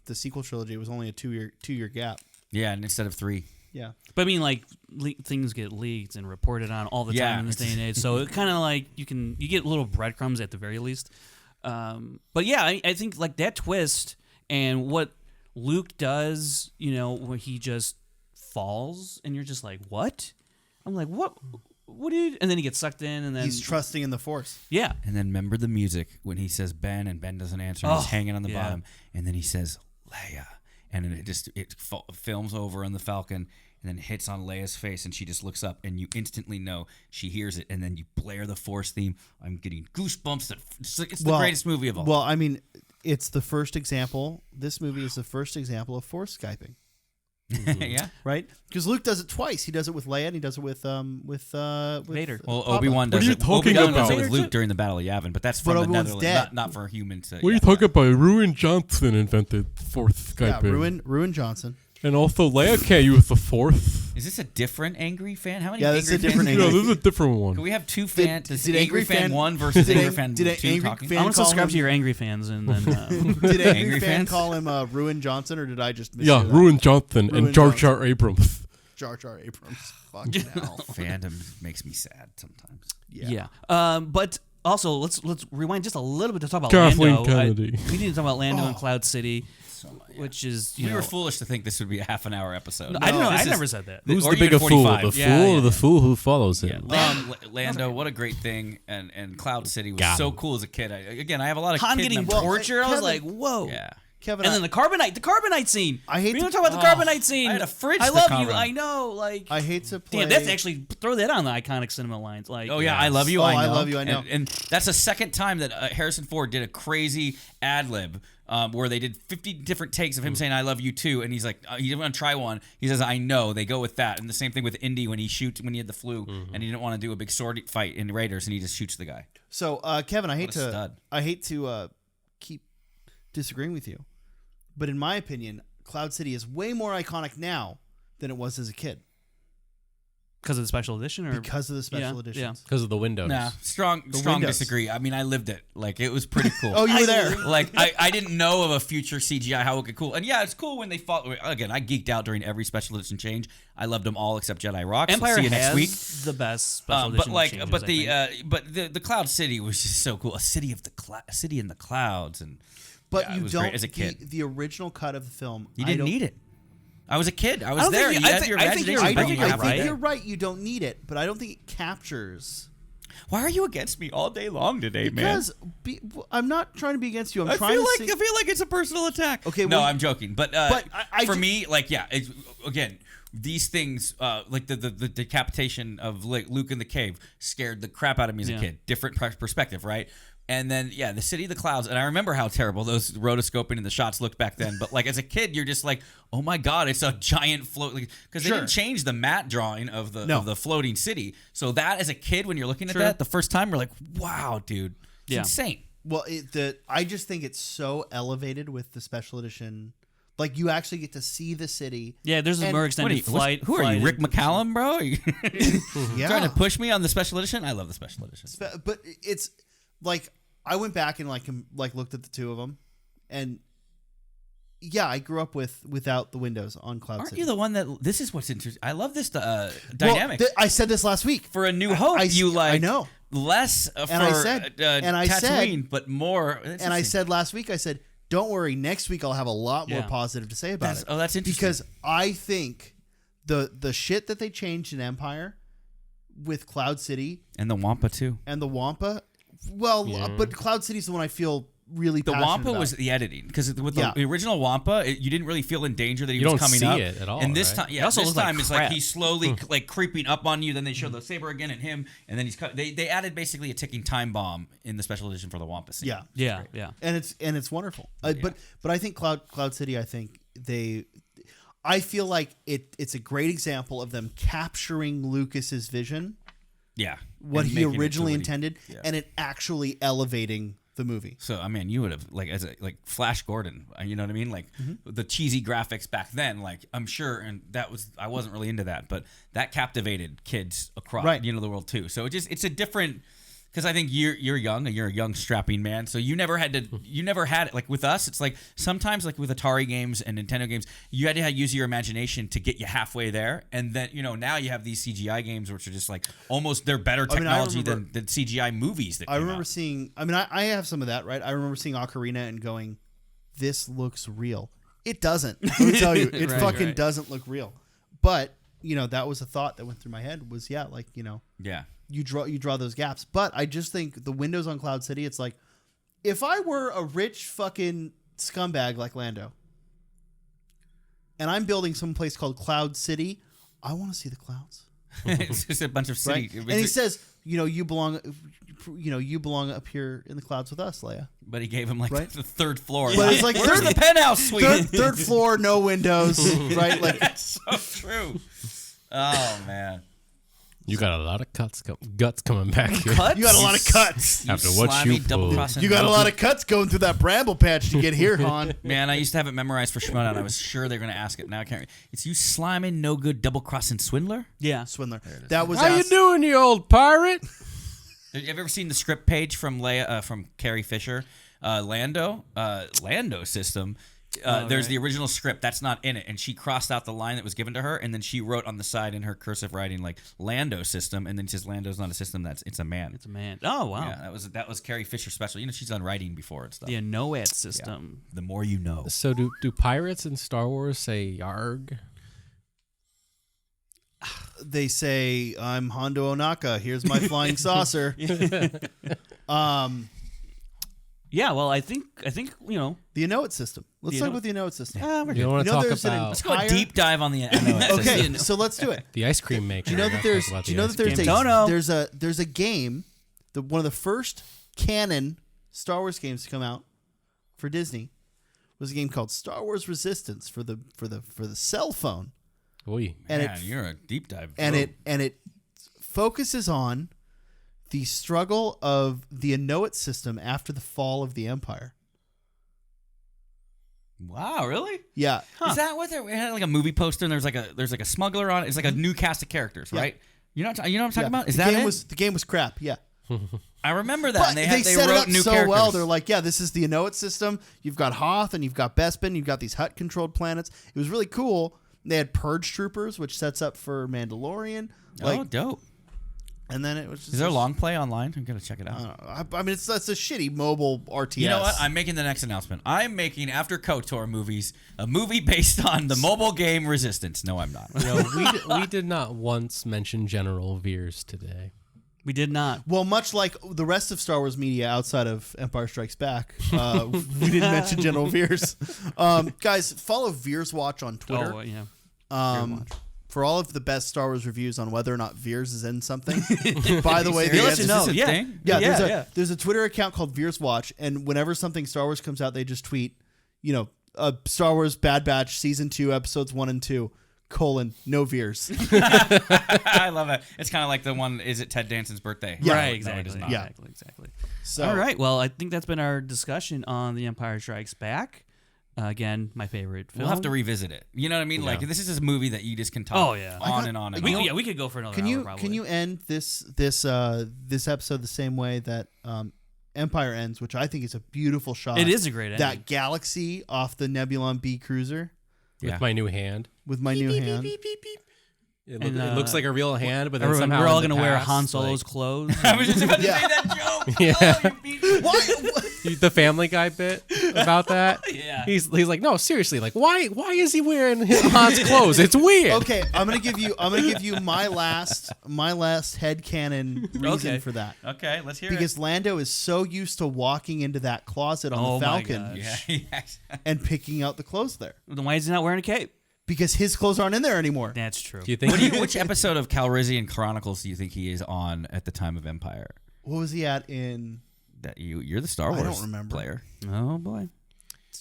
the sequel trilogy, it was only a 2-year gap. Yeah, and instead of 3. Yeah. But I mean, like things get leaked and reported on all the Yeah. time in this day and age. So it kind of like you get little breadcrumbs at the very least. But yeah, I think like that twist and what Luke does, where he just falls and you're just like, what? I'm like, what? What did? And then he gets sucked in, and then He's trusting in the Force. yeah. And then remember the music when he says Ben and Ben doesn't answer and he's hanging on the yeah. bottom, and then he says Leia, and then it films over on the Falcon and then hits on Leia's face and she just looks up and you instantly know she hears it, and then you blare the Force theme. I'm getting goosebumps. It's the greatest movie of all. Well, I mean, it's the first example. This movie is the first example of Force Skyping. Yeah. Right? Because Luke does it twice. He does it with Leia, and he does it with Vader. Well, Papa. Obi-Wan What does are you it. talking Obi-Wan does about? it with Luke during the Battle of Yavin, but that's But from the Obi-Wan's Netherlands, dead. not for humans. What are you talking about? Ruin Johnson invented Force Yeah, Skyping. Ruin Johnson. And also, Leia can't use the Force. Is this a different angry fan? How many? Yeah, this is angry a different fans? No, angry- this is a different one. Can we have two fans? did Angry Angry Fan Fan- 1 versus did Angry Ang- Fan did 2 Angry talking? Fan- I'm gonna call subscribe him- to your angry fans, and then Did Angry Angry Fan fans? call him Ruin Johnson, or did I just miss Yeah, Ruin Johnson Ruin and Jar Johnson. Jar Abrams. Jar Jar Abrams? Fuck now. Fandom makes me sad sometimes. yeah. But also, let's rewind just a little bit to talk about Kathleen Lando. Kennedy. We need to talk about Lando and Cloud City, which is We were foolish to think this would be a half an hour episode. I don't know. This I is- never said that. Who's or the even bigger fool? 45. The Yeah, fool yeah. or the fool who follows Yeah, him? Lando, what a great thing, and Cloud City was Got so him. cool as a kid. I have a lot of Han kid getting memories. tortured. I was Kevin- like, whoa. Yeah. Kevin, And then the carbonite scene. I hate we to- don't talk about the carbonite scene. I had a fridge I to love cover. you. I know. Like, I hate to play. damn, that's actually throw that on the iconic cinema lines. Like, Oh yeah, I love you. Oh, I know. I love you, I know. And that's the second time that Harrison Ford did a crazy ad lib where they did 50 different takes of him saying "I love you too," and he's like, he didn't want to try one. He says, "I know." They go with that, and the same thing with Indy when he had the flu and he didn't want to do a big sword fight in Raiders, and he just shoots the guy. So, Kevin, I hate a to keep disagreeing with you, but in my opinion, Cloud City is way more iconic now than it was as a kid because of the special edition, or because of the special Yeah, editions. Because of the windows. Nah, strong windows. disagree. I mean, I lived it. Like it was pretty cool. Oh, you were there. Like I didn't know of a future CGI how it could cool, and yeah, it's cool when they fought. Again, I geeked out during every special edition change. I loved them all except Jedi Rocks. Empire See you has next week. the best special But edition. like, changes, but I the think. but the Cloud City was just so cool. A city in the clouds, and But yeah, it you was don't. great as a kid. The original cut of the film. You didn't need it. I was a kid. I was don't there. think You you- had your I think imagination. you're- I bring don't. you I halfway think there. you're right. You don't need it, but I don't think it captures. Why are you against me all day long today, man? Because I'm not trying to be against you. I'm I trying feel to. like I feel like it's a personal attack. Okay, no, well, I'm joking. But I for ju- me, like, yeah, it's, again, these things, like the decapitation of Luke in the cave, scared the crap out of me as a Yeah. kid. Different perspective, right? And then, yeah, the city of the clouds. And I remember how terrible those rotoscoping and the shots looked back then. But like as a kid, you're just like, oh my god, it's a giant float. Because they Sure. didn't change the matte drawing of the floating city. So that as a kid, when you're looking at Sure. that the first time, you're like, wow, dude, it's Yeah. insane. Well, I just think it's so elevated with the special edition. Like you actually get to see the city. yeah, there's a and- more What are extended you, flight. who are you, Rick McCallum, bro? Are you Yeah, trying to push me on the special edition? I love the special edition. But it's like I went back and like looked at the two of them, and yeah, I grew up without the windows on Cloud Aren't City. you the one that? This is what's interesting. I love this Well, dynamic. I said this last week. For A New Hope, I I know. less for And I said- Tatooine, but more. And I said last week, I said, don't worry, next week I'll have a lot more Yeah. positive to say about it. that's interesting. Because I think the shit that they changed in Empire with Cloud City and the Wampa too. and the Wampa, well, but Cloud City's the one I feel really The passionate Wampa about. was the editing because with Yeah. the original Wampa, you didn't really feel in danger that he You was don't coming see up. it at all, And this right? time, yeah, It also this looked like time it's crap. like he's slowly like creeping up on you. Then they show the saber again and him, and then they added basically a ticking time bomb in the special edition for the Wampa scene. Yeah. Yeah. and it's wonderful. But I think Cloud City. I feel like it's a great example of them capturing Lucas's vision, yeah. what And he making it to originally what he- intended, yeah. and it actually elevating the movie. So I mean, you would have like Flash Gordon, you know what I mean? Like the cheesy graphics back then. Like I'm sure, and I wasn't really into that, but that captivated kids across the world too. So it's a different. Because I think you're young, and you're a young strapping man, so you never had it. Like with us, it's like sometimes like with Atari games and Nintendo games, you had to use your imagination to get you halfway there, and then now you have these CGI games which are just like almost they're better technology than CGI movies. That I remember seeing. I mean, I have some of that, right? I remember seeing Ocarina and going, "This looks real." It doesn't. Let me tell you, it fucking doesn't look real. But that was a thought that went through my head. Was yeah. You draw those gaps. But I just think the windows on Cloud City, it's like, if I were a rich fucking scumbag like Lando, and I'm building some place called Cloud City, I want to see the clouds. It's just a bunch of city. Right? And he says, you belong up here in the clouds with us, Leia. But he gave him like the third floor. But it's like where's the penthouse suite? Third floor, no windows, right? Like that's so true. Oh man. You got a lot of guts coming back here. Cuts? You got a lot of cuts. After what you pulled. You got a lot of cuts going through that bramble patch to get here, Han. Man, I used to have it memorized for Shimoda, and I was sure they were going to ask it. Now I can't. It's you sliming, no good, double-crossing swindler? Yeah. Swindler. That was How you doing, you old pirate? Have you ever seen the script page from from Carrie Fisher? Lando system. There's the original script that's not in it, and she crossed out the line that was given to her, and then she wrote on the side in her cursive writing like Lando system, and then says Lando's not a system, it's a man. It's a man. Oh wow. Yeah, that was Carrie Fisher special. She's done writing before and stuff. The know-it system. Yeah. The more you know. So do pirates in Star Wars say yarg? They say, I'm Hondo Onaka. Here's my flying saucer. Yeah, well, I think the know-it system. Let's talk about the know-it system. You don't want to talk about. Let's go a deep dive on the know-it Okay, system. so let's do it. The ice cream maker. Do you know that there's a game, one of the first canon Star Wars games to come out for Disney was a game called Star Wars Resistance for the cell phone. Oy. Man, you're a deep dive. And it focuses on the struggle of the know-it system after the fall of the Empire. Wow, really? Yeah. Is that what it had like a movie poster and there's like a smuggler on it? It's like a new cast of characters, right? You know what I'm talking about? Is that it? The game was crap, yeah. I remember that. But and they set it wrote up new so characters. well. They're like, yeah, this is the know-it system. You've got Hoth and you've got Bespin. You've got these hut-controlled planets. It was really cool. They had Purge Troopers, which sets up for Mandalorian. Oh, dope. And then it was just... Is there a long play online? I'm going to check it out. I mean, it's a shitty mobile RTS. You know what? I'm making the next announcement. I'm making, after KOTOR movies, a movie based on the mobile game Resistance. No, I'm not. We did not once mention General Veers today. We did not. Well, much like the rest of Star Wars media outside of Empire Strikes Back, we didn't mention General Veers. Guys, follow Veers Watch on Twitter. Oh, yeah. For all of the best Star Wars reviews on whether or not Veers is in something. By the way, He'll let you know. There's a Twitter account called Veers Watch, and whenever something Star Wars comes out, they just tweet, Star Wars Bad Batch Season 2, Episodes 1 and 2, no Veers. I love it. It's kind of like the one, is it Ted Danson's birthday? Yeah, right, No, exactly. it is not. Yeah. Exactly. So, all right. Well, I think that's been our discussion on The Empire Strikes Back. Again, my favorite film. We'll have to revisit it. You know what I mean? Yeah. Like, this is a movie that you just can talk on and on and on. We could go for another Can hour, you end this episode the same way that Empire ends, which I think is a beautiful shot. It is a great ending. That galaxy off the Nebulon B cruiser Yeah. With my new hand. hand. It looks like a real hand, but then Everyone, somehow we're all in the going to wear past, Han Solo's clothes. I was just about to Yeah. say that joke. Yeah. Oh, you beat me. the Family Guy bit about that. Yeah. He's like, no, seriously, like why is he wearing Han's clothes? It's weird. Okay, I'm gonna give you my last headcanon reason for that. Okay, let's hear Because Lando is so used to walking into that closet on the Falcon my gosh. it. Yeah. and picking out the clothes there. Then why is he not wearing a cape? Because his clothes aren't in there anymore. That's true. Do you think? Which episode of Calrissian Chronicles do you think he is on at the time of Empire? What was he at in? That you're the Star Wars don't remember. player. Oh, boy.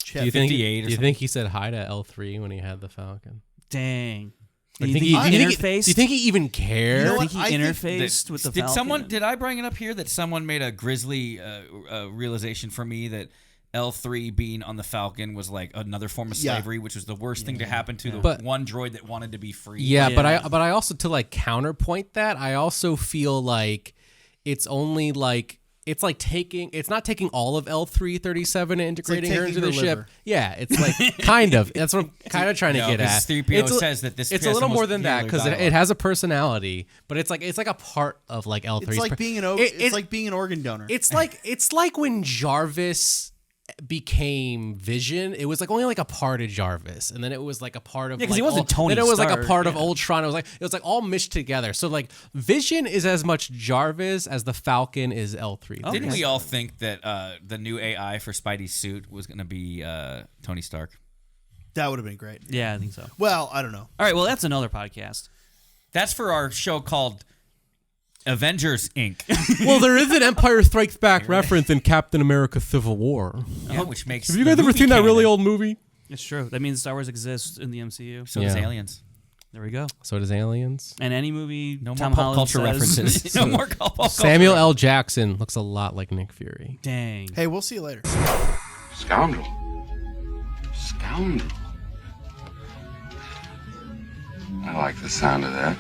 Chet? do you think 58 or he said hi to L3 when he had the Falcon? Dang. Do you think he interfaced? Do you think he even cared? You know I what? think he interfaced with the Falcon? Did I bring it up here that someone made a grisly realization for me that L3 being on the Falcon was like another form of slavery, which was the worst thing to happen to the one droid that wanted to be free. Yeah, but I also, to like counterpoint that, I also feel like it's only like it's not taking all of L337 and integrating her into the ship. Yeah, it's like kind of. That's what I'm kind of trying to get at. 3PO says that this. It's a little more than that because it has a personality, but it's like a part of like L3. It's like being it's like being an organ donor. It's like when Jarvis became Vision. It was like only like a part of Jarvis, and then it was like a part of because he wasn't Tony. Then it was like a part of Ultron. It was like all mished together. So like Vision is as much Jarvis as the Falcon is L3. Didn't we all think that the new AI for Spidey's suit was going to be Tony Stark? That would have been great. Yeah, I think so. Well, I don't know. All right, well, that's another podcast. That's for our show called Avengers Inc. Well, there is an Empire Strikes Back reference in Captain America: Civil War. Yeah, which makes. Have you guys ever seen that really old movie? It's true. That means Star Wars exists in the MCU. So does Aliens. There we go. So does Aliens. And any movie No Tom more pop Holland culture says, references. No more pop culture. Samuel L. Jackson looks a lot like Nick Fury. Dang. Hey, we'll see you later. Scoundrel. I like the sound of that.